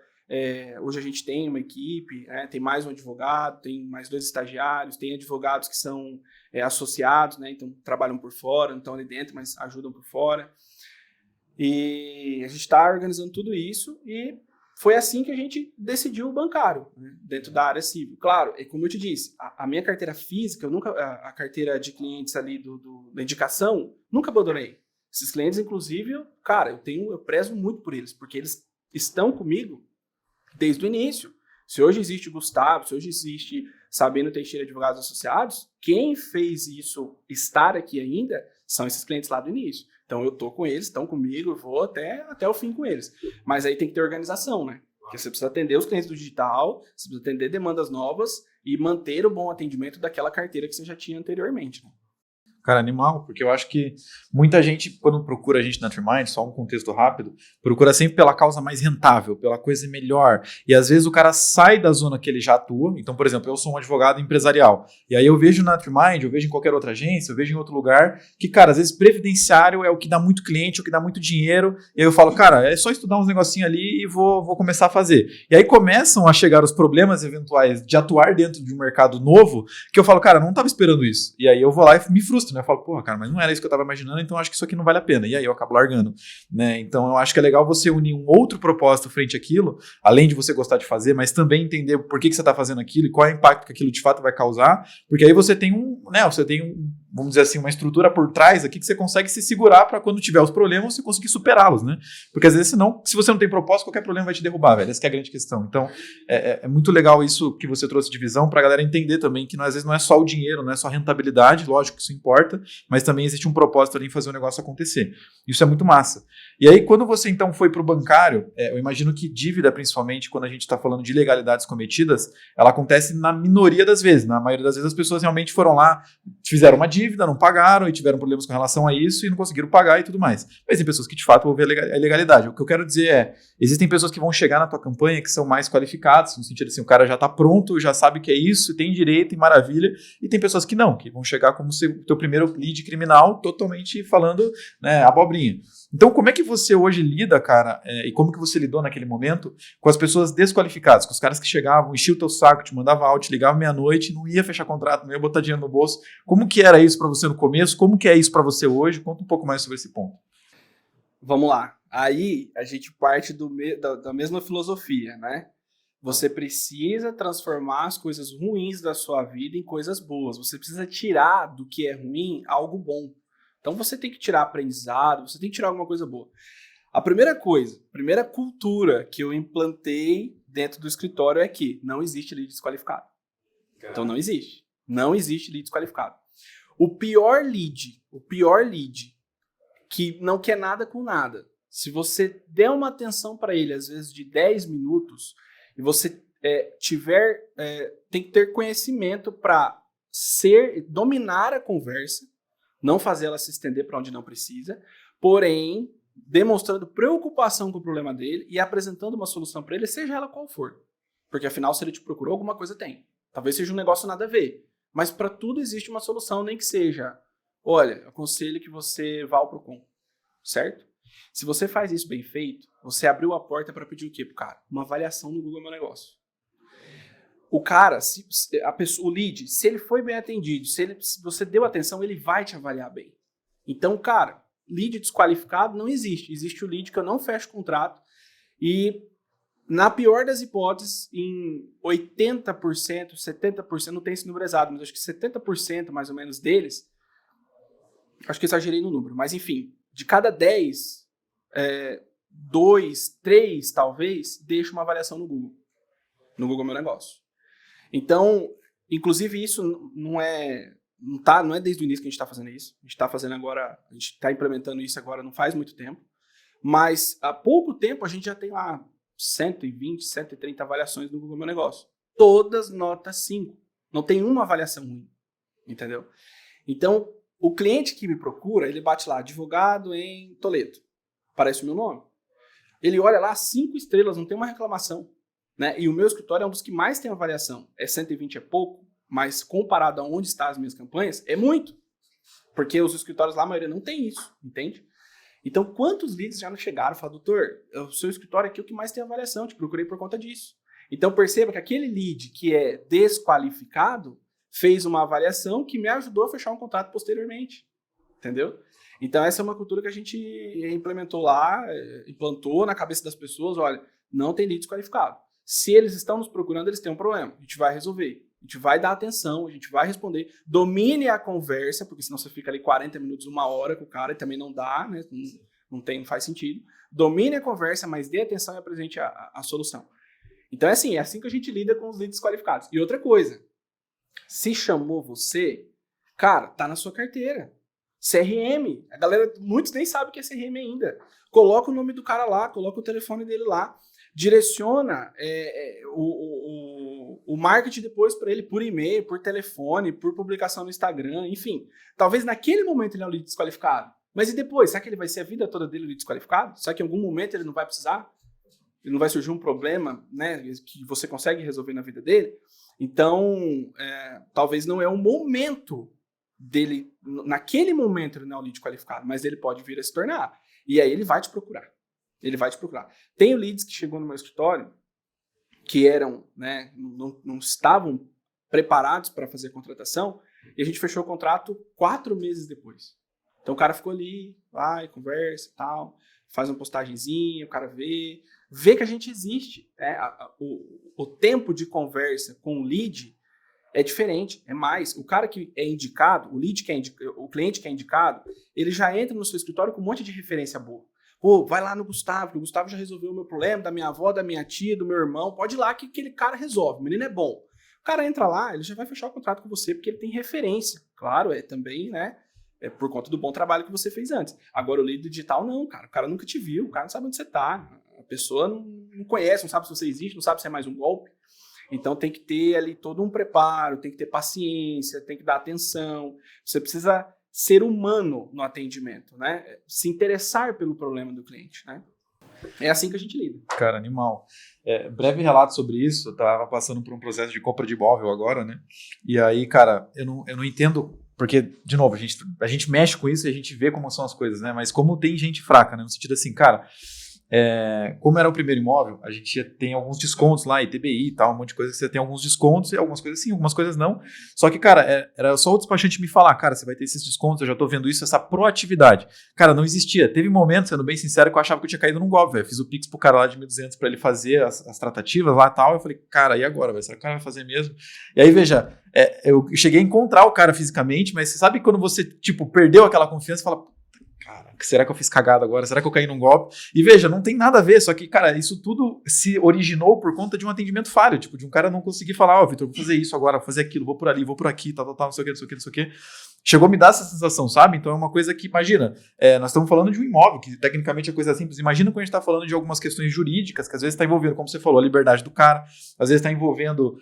Hoje a gente tem uma equipe, tem mais um advogado, tem mais 2 estagiários, tem advogados que são associados, né, então trabalham por fora, não estão ali dentro, mas ajudam por fora. E a gente está organizando tudo isso e foi assim que a gente decidiu o bancário, né, dentro da área civil. Claro, como eu te disse, a minha carteira física, eu nunca, a carteira de clientes ali da indicação, nunca abandonei. Esses clientes, inclusive, eu prezo muito por eles, porque eles estão comigo desde o início. Se hoje existe o Gustavo, se hoje existe Sabino Teixeira Advogados Associados, quem fez isso estar aqui ainda são esses clientes lá do início. Então eu tô com eles, estão comigo, eu vou até o fim com eles. Mas aí tem que ter organização, né? Porque você precisa atender os clientes do digital, você precisa atender demandas novas e manter o bom atendimento daquela carteira que você já tinha anteriormente, né? Cara, animal, porque eu acho que muita gente, quando procura a gente na Trimind, só um contexto rápido, procura sempre pela causa mais rentável, pela coisa melhor. E às vezes o cara sai da zona que ele já atua. Então, por exemplo, eu sou um advogado empresarial. E aí eu vejo na Trimind, eu vejo em qualquer outra agência, eu vejo em outro lugar, que, cara, às vezes previdenciário é o que dá muito cliente, é o que dá muito dinheiro. E aí eu falo, cara, é só estudar uns negocinhos ali e vou começar a fazer. E aí começam a chegar os problemas eventuais de atuar dentro de um mercado novo, que eu falo, cara, não estava esperando isso. E aí eu vou lá e me frustro. Eu falo, porra, cara, mas não era isso que eu tava imaginando, então acho que isso aqui não vale a pena. E aí eu acabo largando, né? Então eu acho que é legal você unir um outro propósito frente àquilo, além de você gostar de fazer, mas também entender por que você tá fazendo aquilo e qual é o impacto que aquilo de fato vai causar, porque aí você tem vamos dizer assim, uma estrutura por trás aqui que você consegue se segurar para quando tiver os problemas você conseguir superá-los, né? Porque às vezes senão, se você não tem propósito, qualquer problema vai te derrubar, velho. Essa que é a grande questão. Então, é muito legal isso que você trouxe de visão pra galera entender também que às vezes não é só o dinheiro, não é só a rentabilidade, lógico que isso importa, mas também existe um propósito ali em fazer o negócio acontecer. Isso é muito massa. E aí, quando você então foi pro bancário, eu imagino que dívida, principalmente quando a gente está falando de ilegalidades cometidas, ela acontece na minoria das vezes. Na maioria das vezes as pessoas realmente foram lá, fizeram uma dívida, não pagaram e tiveram problemas com relação a isso e não conseguiram pagar e tudo mais. Mas tem pessoas que de fato houve a ilegalidade. O que eu quero dizer existem pessoas que vão chegar na tua campanha que são mais qualificadas, no sentido assim, o cara já está pronto, já sabe que é isso, tem direito e maravilha, e tem pessoas que não, que vão chegar como o teu primeiro lead criminal, totalmente falando, né, abobrinha. Então, como é que você hoje lida, cara, e como que você lidou naquele momento com as pessoas desqualificadas, com os caras que chegavam, enchiam o teu saco, te mandavam out, ligavam meia-noite, não ia fechar contrato, não ia botar dinheiro no bolso. Como que era isso para você no começo? Como que é isso para você hoje? Conta um pouco mais sobre esse ponto. Vamos lá. Aí a gente parte da mesma filosofia, né? Você precisa transformar as coisas ruins da sua vida em coisas boas. Você precisa tirar do que é ruim algo bom. Então você tem que tirar aprendizado, você tem que tirar alguma coisa boa. A primeira cultura que eu implantei dentro do escritório é que não existe lead desqualificado. Então não existe. Não existe lead desqualificado. O pior lead que não quer nada com nada, se você der uma atenção para ele, às vezes de 10 minutos, e você tem que ter conhecimento para dominar a conversa, não fazer ela se estender para onde não precisa, porém, demonstrando preocupação com o problema dele e apresentando uma solução para ele, seja ela qual for. Porque afinal, se ele te procurou, alguma coisa tem. Talvez seja um negócio nada a ver. Mas para tudo existe uma solução, nem que seja, olha, aconselho que você vá ao Procon, certo? Se você faz isso bem feito, você abriu a porta para pedir o quê pro cara? Uma avaliação no Google Meu Negócio. o cara, o lead, se ele foi bem atendido, se você deu atenção, ele vai te avaliar bem. Então, cara, lead desqualificado não existe. Existe o lead que eu não fecho contrato e, na pior das hipóteses, em 80%, 70%, não tem esse número exato, mas acho que 70% mais ou menos deles, acho que eu exagerei no número, mas enfim, de cada 10, 2, 3 talvez, deixa uma avaliação no Google Meu Negócio. Então, inclusive isso não é desde o início que a gente está fazendo isso. A gente está fazendo agora, a gente está implementando isso agora não faz muito tempo. Mas há pouco tempo a gente já tem lá 120, 130 avaliações no Google Meu Negócio. Todas nota 5. Não tem uma avaliação ruim. Entendeu? Então, o cliente que me procura, ele bate lá, advogado em Toledo. Aparece o meu nome. Ele olha lá, 5 estrelas, não tem uma reclamação. Né? E o meu escritório é um dos que mais tem avaliação. 120 é pouco, mas comparado a onde estão as minhas campanhas, é muito. Porque os escritórios lá, a maioria não tem isso, entende? Então, quantos leads já não chegaram e falaram, doutor, o seu escritório aqui é o que mais tem avaliação, te procurei por conta disso. Então, perceba que aquele lead que é desqualificado fez uma avaliação que me ajudou a fechar um contrato posteriormente, entendeu? Então, essa é uma cultura que a gente implementou lá, implantou na cabeça das pessoas, olha, não tem lead desqualificado. Se eles estão nos procurando, eles têm um problema, a gente vai resolver. A gente vai dar atenção, a gente vai responder. Domine a conversa, porque senão você fica ali 40 minutos, 1 hora com o cara e também não dá, né? Não faz sentido. Domine a conversa, mas dê atenção e apresente a solução. Então é assim que a gente lida com os leads desqualificados. E outra coisa, se chamou você, cara, tá na sua carteira. CRM, a galera, muitos nem sabem o que é CRM ainda. Coloca o nome do cara lá, coloca o telefone dele lá. Direciona o marketing depois para ele por e-mail, por telefone, por publicação no Instagram, enfim. Talvez naquele momento ele é um lead desqualificado. Mas e depois? Será que ele vai ser a vida toda dele lead desqualificado? Será que em algum momento ele não vai precisar? Ele não vai surgir um problema, né, que você consegue resolver na vida dele? Então, talvez não é o momento dele, naquele momento ele não é um lead qualificado, mas ele pode vir a se tornar. E aí ele vai te procurar. Ele vai te procurar. Tenho leads que chegou no meu escritório que eram, né, não estavam preparados para fazer a contratação e a gente fechou o contrato 4 meses depois. Então o cara ficou ali, vai, conversa e tal, faz uma postagenzinha, o cara vê que a gente existe. Né? O tempo de conversa com o lead é diferente, é mais. O cara que é indicado, o cliente que é indicado, ele já entra no seu escritório com um monte de referência boa. Pô, vai lá no Gustavo, que o Gustavo já resolveu o meu problema, da minha avó, da minha tia, do meu irmão. Pode ir lá que aquele cara resolve, o menino é bom. O cara entra lá, ele já vai fechar o contrato com você porque ele tem referência. Claro, também, né, por conta do bom trabalho que você fez antes. Agora, o lead digital, não, cara. O cara nunca te viu, o cara não sabe onde você tá. A pessoa não conhece, não sabe se você existe, não sabe se é mais um golpe. Então, tem que ter ali todo um preparo, tem que ter paciência, tem que dar atenção. Você precisa ser humano no atendimento, né? Se interessar pelo problema do cliente, né? É assim que a gente lida. Cara, animal. Breve relato sobre isso. Eu tava passando por um processo de compra de imóvel agora, né? E aí, cara, eu não entendo, porque, de novo, a gente mexe com isso e a gente vê como são as coisas, né? Mas como tem gente fraca, né? No sentido assim, cara, como era o primeiro imóvel, a gente tem alguns descontos lá, ITBI e tal, um monte de coisa que você tem alguns descontos, e algumas coisas sim, algumas coisas não. Só que, cara, era só o despachante me falar, cara, você vai ter esses descontos, eu já tô vendo isso, essa proatividade. Cara, não existia. Teve momentos, sendo bem sincero, que eu achava que eu tinha caído num golpe, velho. Fiz o Pix pro cara lá de 1.200 pra ele fazer as tratativas lá e tal, eu falei, cara, e agora, velho? Será que o cara vai fazer mesmo? E aí, veja, eu cheguei a encontrar o cara fisicamente, mas você sabe quando você, tipo, perdeu aquela confiança e fala, cara, será que eu fiz cagada agora? Será que eu caí num golpe? E veja, não tem nada a ver, só que, cara, isso tudo se originou por conta de um atendimento falho, tipo, de um cara não conseguir falar, Vitor, vou fazer isso agora, vou fazer aquilo, vou por ali, vou por aqui, tal, não sei o que. Chegou a me dar essa sensação, sabe? Então é uma coisa que, imagina, nós estamos falando de um imóvel, que tecnicamente é coisa simples. Imagina quando a gente está falando de algumas questões jurídicas, que às vezes está envolvendo, como você falou, a liberdade do cara, às vezes está envolvendo,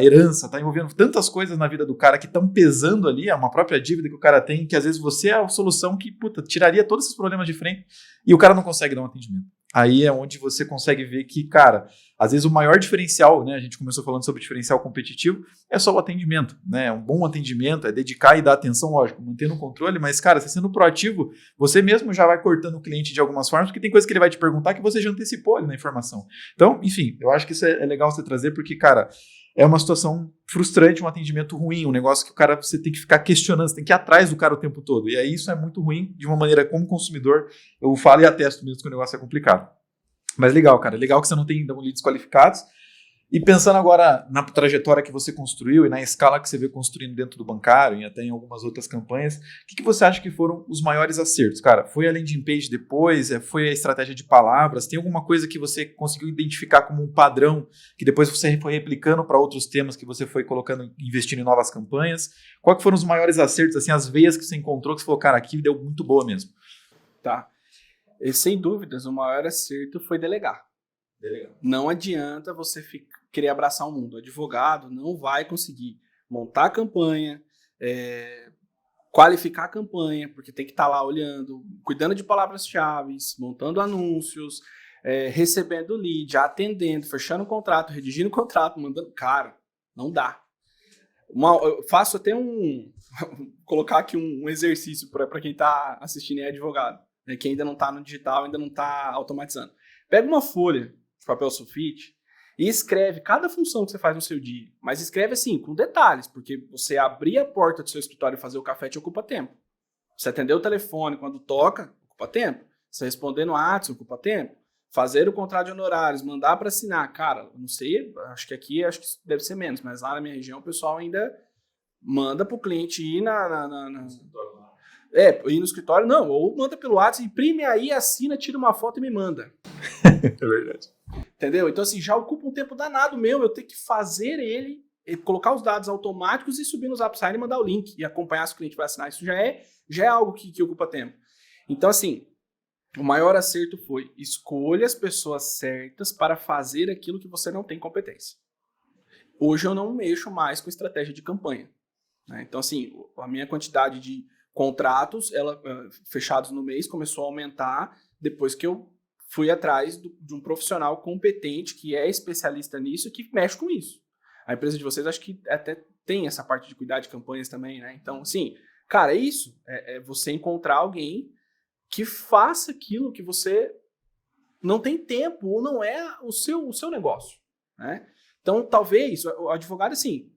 herança, está envolvendo tantas coisas na vida do cara que estão pesando ali, uma própria dívida que o cara tem, que às vezes você é a solução que, tiraria todos esses problemas de frente e o cara não consegue dar um atendimento. aí é onde você consegue ver que, cara, às vezes o maior diferencial, né, a gente começou falando sobre diferencial competitivo, é só o atendimento, né, um bom atendimento, é dedicar e dar atenção, lógico, mantendo o controle, mas, cara, você sendo proativo, você mesmo já vai cortando o cliente de algumas formas, porque tem coisa que ele vai te perguntar que você já antecipou ali na informação. Então, enfim, eu acho que isso é legal você trazer, porque, cara, é uma situação frustrante, um atendimento ruim, um negócio que o cara, você tem que ficar questionando, você tem que ir atrás do cara o tempo todo. E aí isso é muito ruim, de uma maneira como consumidor, eu falo e atesto mesmo que o negócio é complicado. Mas legal, cara, legal que você não tem ainda leads qualificados. E pensando agora na trajetória que você construiu e na escala que você vê construindo dentro do bancário e até em algumas outras campanhas, o que você acha que foram os maiores acertos? Cara, foi a landing page depois? Foi a estratégia de palavras? Tem alguma coisa que você conseguiu identificar como um padrão que depois você foi replicando para outros temas que você foi colocando, investindo em novas campanhas? Qual que foram os maiores acertos, assim, as veias que você encontrou que você falou, cara, aqui deu muito boa mesmo? Tá. E, sem dúvidas, o maior acerto foi delegar. Não adianta você querer abraçar o mundo. O advogado não vai conseguir montar a campanha, qualificar a campanha, porque tem que estar lá olhando, cuidando de palavras-chave, montando anúncios, recebendo lead, atendendo, fechando o contrato, redigindo o contrato, mandando... Cara, não dá. Eu faço até colocar aqui um exercício para quem está assistindo e é advogado, né, que ainda não está no digital, ainda não está automatizando. Pega uma folha de papel sulfite e escreve cada função que você faz no seu dia, mas escreve assim, com detalhes, porque você abrir a porta do seu escritório e fazer o café te ocupa tempo. Você atender o telefone quando toca, ocupa tempo. Você responder no WhatsApp, ocupa tempo. Fazer o contrato de honorários, mandar para assinar. Cara, não sei, acho que deve ser menos, mas lá na minha região o pessoal ainda manda para o cliente ir ir no escritório, não, ou manda pelo WhatsApp, imprime aí, assina, tira uma foto e me manda. É verdade. Entendeu? Então, assim, já ocupa um tempo danado meu, eu tenho que fazer colocar os dados automáticos e subir no Zapsign e mandar o link e acompanhar se o cliente vai assinar. Isso já é algo que ocupa tempo. Então, assim, o maior acerto foi escolha as pessoas certas para fazer aquilo que você não tem competência. Hoje eu não mexo mais com estratégia de campanha, né? Então, assim, a minha quantidade de contratos fechados no mês começou a aumentar depois que eu fui atrás de um profissional competente que é especialista nisso e que mexe com isso. A empresa de vocês acho que até tem essa parte de cuidar de campanhas também, né? Então, assim, cara, é isso. É você encontrar alguém que faça aquilo que você não tem tempo ou não é o seu negócio, né? Então, talvez, o advogado, assim,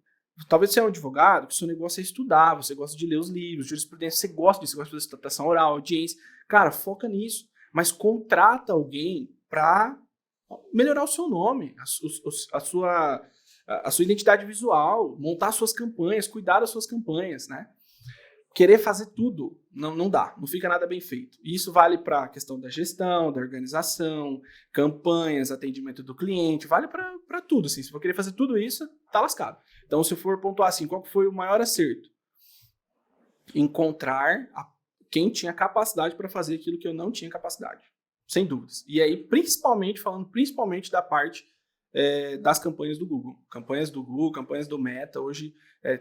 talvez você é um advogado que o seu negócio é estudar, você gosta de ler os livros, jurisprudência, você gosta disso, você gosta de fazer tratação oral, audiência. Cara, foca nisso, mas contrata alguém para melhorar o seu nome, a sua identidade visual, montar suas campanhas, cuidar das suas campanhas, né? Querer fazer tudo, não dá, não fica nada bem feito. E isso vale para a questão da gestão, da organização, campanhas, atendimento do cliente, vale para tudo. Assim. Se for querer fazer tudo isso, tá lascado. Então, se for pontuar assim, qual foi o maior acerto? Encontrar quem tinha capacidade para fazer aquilo que eu não tinha capacidade, sem dúvidas. E aí, principalmente da parte das campanhas do Google. Campanhas do Google, campanhas do Meta, hoje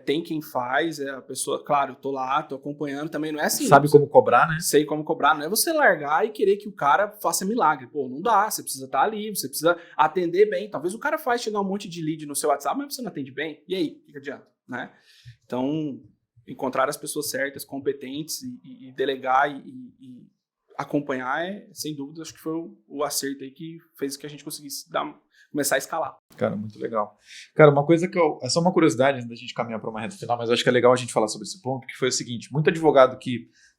tem quem faz, a pessoa, claro, eu tô lá, tô acompanhando, também não é assim. Sabe como cobrar, né? Sei como cobrar, não é você largar e querer que o cara faça milagre. Pô, não dá, você precisa estar ali, você precisa atender bem. Talvez o cara chegar um monte de lead no seu WhatsApp, mas você não atende bem. E aí, o que adianta, né? Então, encontrar as pessoas certas, competentes e delegar e acompanhar sem dúvida, acho que foi o acerto aí que fez que a gente conseguisse começar a escalar. Cara, muito legal. Cara, uma coisa é só uma curiosidade antes da gente caminhar para uma reta final, mas eu acho que é legal a gente falar sobre esse ponto, que foi o seguinte, muito advogado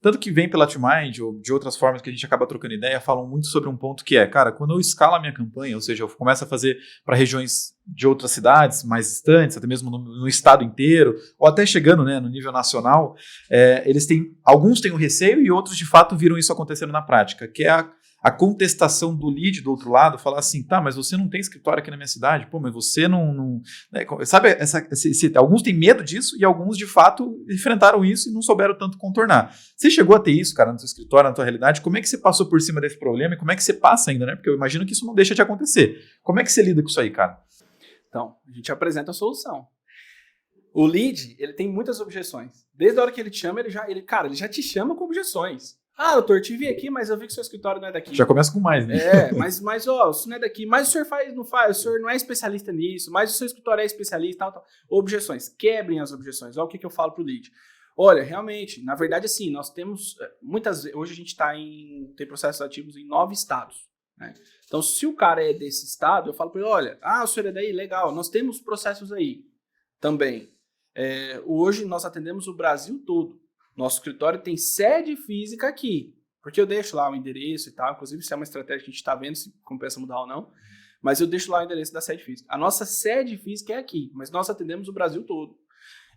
tanto que vem pela TwoMind ou de outras formas que a gente acaba trocando ideia, falam muito sobre um ponto que cara, quando eu escalo a minha campanha, ou seja, eu começo a fazer para regiões de outras cidades mais distantes, até mesmo no estado inteiro, ou até chegando, né, no nível nacional, alguns têm o receio e outros de fato viram isso acontecendo na prática, que é a contestação do lead do outro lado, falar assim, tá, mas você não tem escritório aqui na minha cidade, pô, mas você não né? Sabe, alguns têm medo disso e alguns, de fato, enfrentaram isso e não souberam tanto contornar. Você chegou a ter isso, cara, no seu escritório, na tua realidade? Como é que você passou por cima desse problema e como é que você passa ainda, né? Porque eu imagino que isso não deixa de acontecer. Como é que você lida com isso aí, cara? Então, a gente apresenta a solução. O lead, ele tem muitas objeções. Desde a hora que ele te chama, ele já te chama com objeções. Ah, doutor, te vi aqui, mas eu vi que seu escritório não é daqui. Já começa com mais, né? Mas ó, isso não é daqui. Mas o senhor não faz, o senhor não é especialista nisso, mas o seu escritório é especialista, tal. Objeções, quebrem as objeções. Olha o que eu falo pro lead. Olha, realmente, na verdade, assim, nós temos, muitas vezes, hoje a gente tem processos ativos em 9 estados, né? Então, se o cara é desse estado, eu falo para ele, olha, o senhor é daí? Legal, nós temos processos aí também. Hoje nós atendemos o Brasil todo. Nosso escritório tem sede física aqui, porque eu deixo lá o endereço e tal, inclusive se é uma estratégia que a gente está vendo se compensa mudar ou não, mas eu deixo lá o endereço da sede física. A nossa sede física é aqui, mas nós atendemos o Brasil todo.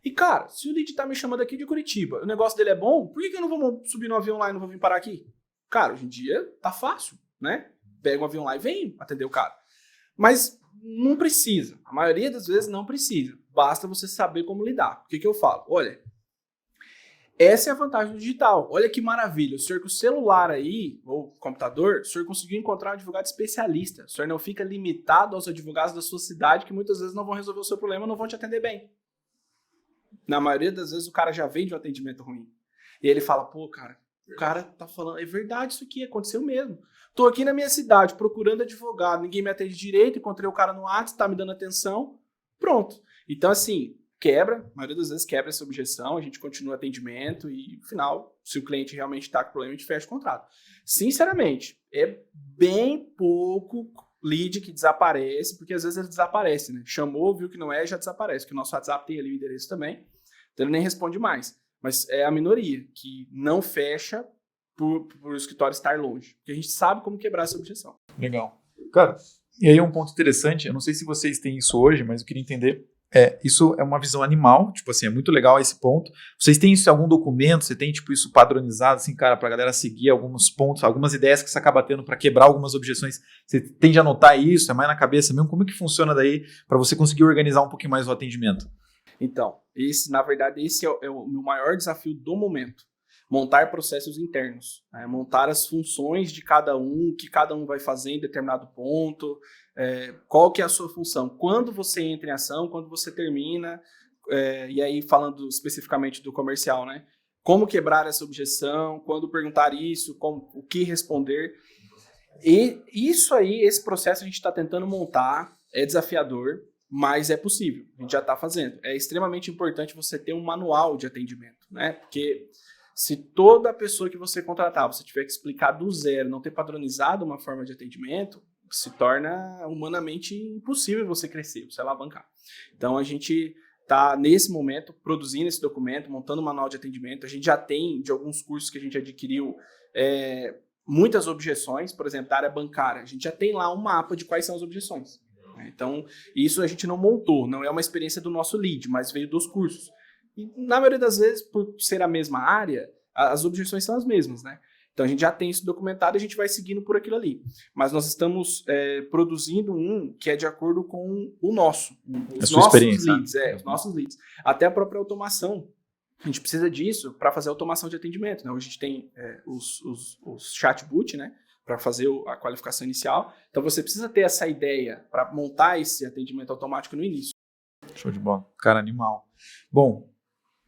E cara, se o lead tá me chamando aqui de Curitiba, o negócio dele é bom, por que eu não vou subir no avião lá e não vou vir parar aqui? Cara, hoje em dia tá fácil, né? Pega um avião lá e vem atender o cara. Mas não precisa, a maioria das vezes não precisa, basta você saber como lidar. O que eu falo? Olha, essa é a vantagem do digital. Olha que maravilha. O senhor com o celular aí, ou computador, o senhor conseguiu encontrar um advogado especialista. O senhor não fica limitado aos advogados da sua cidade que muitas vezes não vão resolver o seu problema, não vão te atender bem. Na maioria das vezes o cara já vem de um atendimento ruim. E ele fala, pô, cara, o cara tá falando, é verdade isso aqui, aconteceu mesmo. Tô aqui na minha cidade procurando advogado, ninguém me atende direito, encontrei o cara no WhatsApp, tá me dando atenção, pronto. Então, assim, quebra, a maioria das vezes quebra essa objeção, a gente continua o atendimento e, no final, se o cliente realmente está com problema, a gente fecha o contrato. Sinceramente, é bem pouco lead que desaparece, porque às vezes ele desaparece, né? Chamou, viu que não é, já desaparece, porque o nosso WhatsApp tem ali o endereço também, então ele nem responde mais. Mas é a minoria que não fecha por o escritório estar longe, porque a gente sabe como quebrar essa objeção. Legal. Cara, e aí um ponto interessante, eu não sei se vocês têm isso hoje, mas eu queria entender. Isso é uma visão animal, tipo assim, é muito legal esse ponto. Vocês têm isso em algum documento? Você tem tipo isso padronizado, assim, cara, pra galera seguir alguns pontos, algumas ideias que você acaba tendo pra quebrar algumas objeções? Você tende a anotar isso? É mais na cabeça mesmo? Como é que funciona daí pra você conseguir organizar um pouquinho mais o atendimento? Então, na verdade, esse é o meu maior desafio do momento. Montar processos internos, né? Montar as funções de cada um, o que cada um vai fazer em determinado ponto, qual que é a sua função, quando você entra em ação, quando você termina, e aí falando especificamente do comercial, né? Como quebrar essa objeção, quando perguntar isso, o que responder. E isso aí, esse processo a gente está tentando montar, é desafiador, mas é possível, a gente já está fazendo. É extremamente importante você ter um manual de atendimento, né? Porque se toda pessoa que você contratar, você tiver que explicar do zero, não ter padronizado uma forma de atendimento, se torna humanamente impossível você crescer, você alavancar. Então, a gente está, nesse momento, produzindo esse documento, montando um manual de atendimento. A gente já tem, de alguns cursos que a gente adquiriu, muitas objeções, por exemplo, da área bancária. A gente já tem lá um mapa de quais são as objeções. Então, isso a gente não montou, não é uma experiência do nosso lead, mas veio dos cursos. E, na maioria das vezes, por ser a mesma área, as objeções são as mesmas, né? Então, a gente já tem isso documentado e a gente vai seguindo por aquilo ali. Mas nós estamos produzindo um que é de acordo com o nosso. Os nossos leads, os nossos leads. Até a própria automação. A gente precisa disso para fazer automação de atendimento, né? Hoje a gente tem os chatbot, né? Para fazer a qualificação inicial. Então, você precisa ter essa ideia para montar esse atendimento automático no início. Show de bola. Cara, animal. Bom,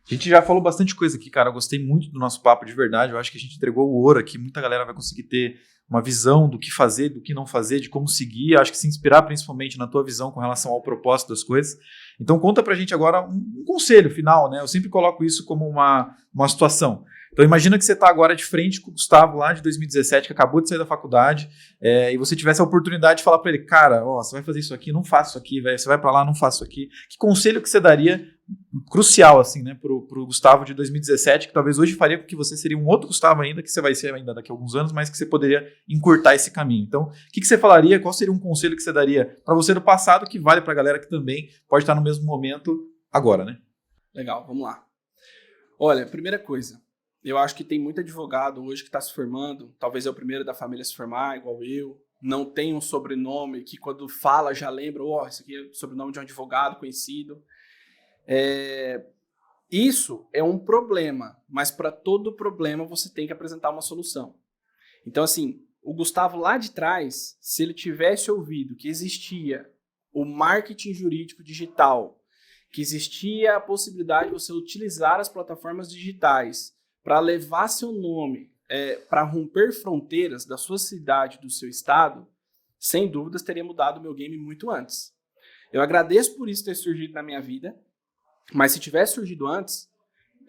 a gente já falou bastante coisa aqui, cara. Eu gostei muito do nosso papo, de verdade. Eu acho que a gente entregou o ouro aqui. Muita galera vai conseguir ter uma visão do que fazer, do que não fazer, de como seguir. Eu acho que se inspirar principalmente na tua visão com relação ao propósito das coisas. Então, conta pra gente agora um conselho final, né? Eu sempre coloco isso como uma situação. Então, imagina que você está agora de frente com o Gustavo lá de 2017, que acabou de sair da faculdade, e você tivesse a oportunidade de falar para ele, cara, você vai fazer isso aqui, não faça isso aqui, véio, você vai para lá, não faça isso aqui. Que conselho que você daria, crucial, assim, né, pro Gustavo de 2017, que talvez hoje faria com que você seria um outro Gustavo ainda, que você vai ser ainda daqui a alguns anos, mas que você poderia encurtar esse caminho. Então, o que você falaria, qual seria um conselho que você daria para você do passado, que vale para a galera que também pode estar no mesmo momento agora, né? Legal, vamos lá. Olha, primeira coisa, eu acho que tem muito advogado hoje que está se formando, talvez é o primeiro da família a se formar, igual eu, não tem um sobrenome que quando fala já lembra, esse aqui é o sobrenome de um advogado conhecido. Isso é um problema, mas para todo problema você tem que apresentar uma solução. Então, assim, o Gustavo lá de trás, se ele tivesse ouvido que existia o marketing jurídico digital, que existia a possibilidade de você utilizar as plataformas digitais para levar seu nome para romper fronteiras da sua cidade, do seu estado, sem dúvidas teria mudado o meu game muito antes. Eu agradeço por isso ter surgido na minha vida, mas se tivesse surgido antes,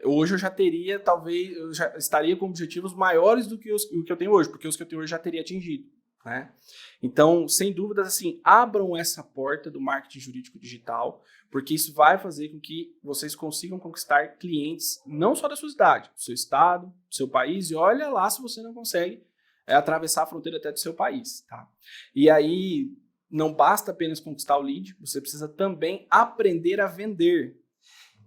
hoje eu já teria, talvez, eu já estaria com objetivos maiores do que o que eu tenho hoje, porque os que eu tenho hoje já teria atingido, né? Então, sem dúvidas, assim, abram essa porta do marketing jurídico digital, porque isso vai fazer com que vocês consigam conquistar clientes, não só da sua cidade, do seu estado, do seu país, e olha lá se você não consegue atravessar a fronteira até do seu país, tá? E aí, não basta apenas conquistar o lead, você precisa também aprender a vender.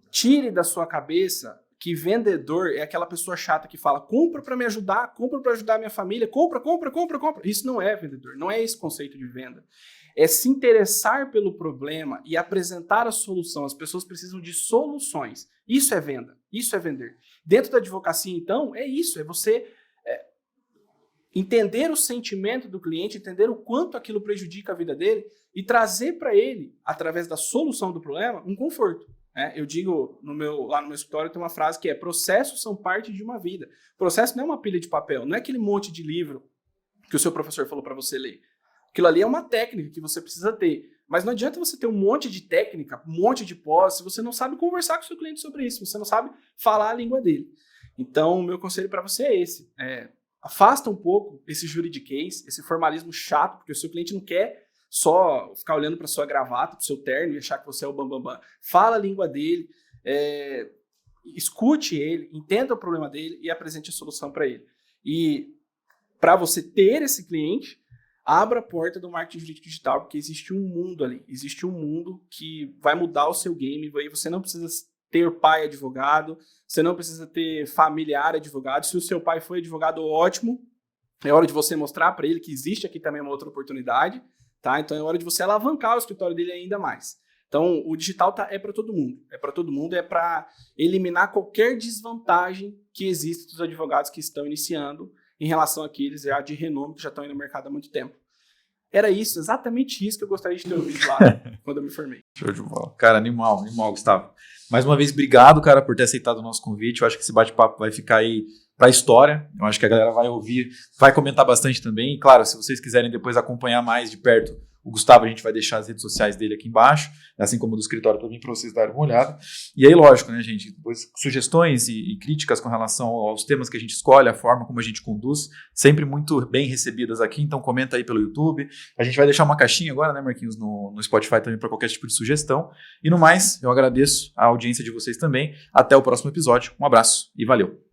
Tire da sua cabeça que vendedor é aquela pessoa chata que fala, compra para me ajudar, compra para ajudar a minha família, compra. Isso não é vendedor, não é esse conceito de venda. É se interessar pelo problema e apresentar a solução. As pessoas precisam de soluções. Isso é venda, isso é vender. Dentro da advocacia, então, é isso, é você entender o sentimento do cliente, entender o quanto aquilo prejudica a vida dele e trazer para ele, através da solução do problema, um conforto. Eu digo, lá no meu escritório tem uma frase que é: processos são parte de uma vida. Processo não é uma pilha de papel, não é aquele monte de livro que o seu professor falou para você ler. Aquilo ali é uma técnica que você precisa ter. Mas não adianta você ter um monte de técnica, um monte de pós, se você não sabe conversar com o seu cliente sobre isso, você não sabe falar a língua dele. Então, o meu conselho para você é esse. Afasta um pouco esse juridiquês, esse formalismo chato, porque o seu cliente não quer só ficar olhando para sua gravata, para o seu terno e achar que você é o bambambam. Fala a língua dele, escute ele, entenda o problema dele e apresente a solução para ele. E para você ter esse cliente, abra a porta do marketing jurídico digital, porque existe um mundo ali, existe um mundo que vai mudar o seu game. Aí você não precisa ter pai advogado, você não precisa ter familiar advogado. Se o seu pai foi advogado, ótimo, é hora de você mostrar para ele que existe aqui também uma outra oportunidade. Tá? Então é hora de você alavancar o escritório dele ainda mais. Então o digital é para todo mundo. É para eliminar qualquer desvantagem que existe dos advogados que estão iniciando em relação àqueles já de renome que já estão aí no mercado há muito tempo. Era isso, exatamente isso que eu gostaria de ter ouvido lá quando eu me formei. Show de bola. Cara, animal, Gustavo. Mais uma vez, obrigado, cara, por ter aceitado o nosso convite. Eu acho que esse bate-papo vai ficar aí para a história. Eu acho que a galera vai ouvir, vai comentar bastante também. E, claro, se vocês quiserem depois acompanhar mais de perto o Gustavo, a gente vai deixar as redes sociais dele aqui embaixo, assim como do escritório também, para vocês darem uma olhada. E aí, lógico, né, gente, depois sugestões e críticas com relação aos temas que a gente escolhe, a forma como a gente conduz, sempre muito bem recebidas aqui, então comenta aí pelo YouTube. A gente vai deixar uma caixinha agora, né, Marquinhos, no Spotify também para qualquer tipo de sugestão. E no mais, eu agradeço a audiência de vocês também. Até o próximo episódio. Um abraço e valeu!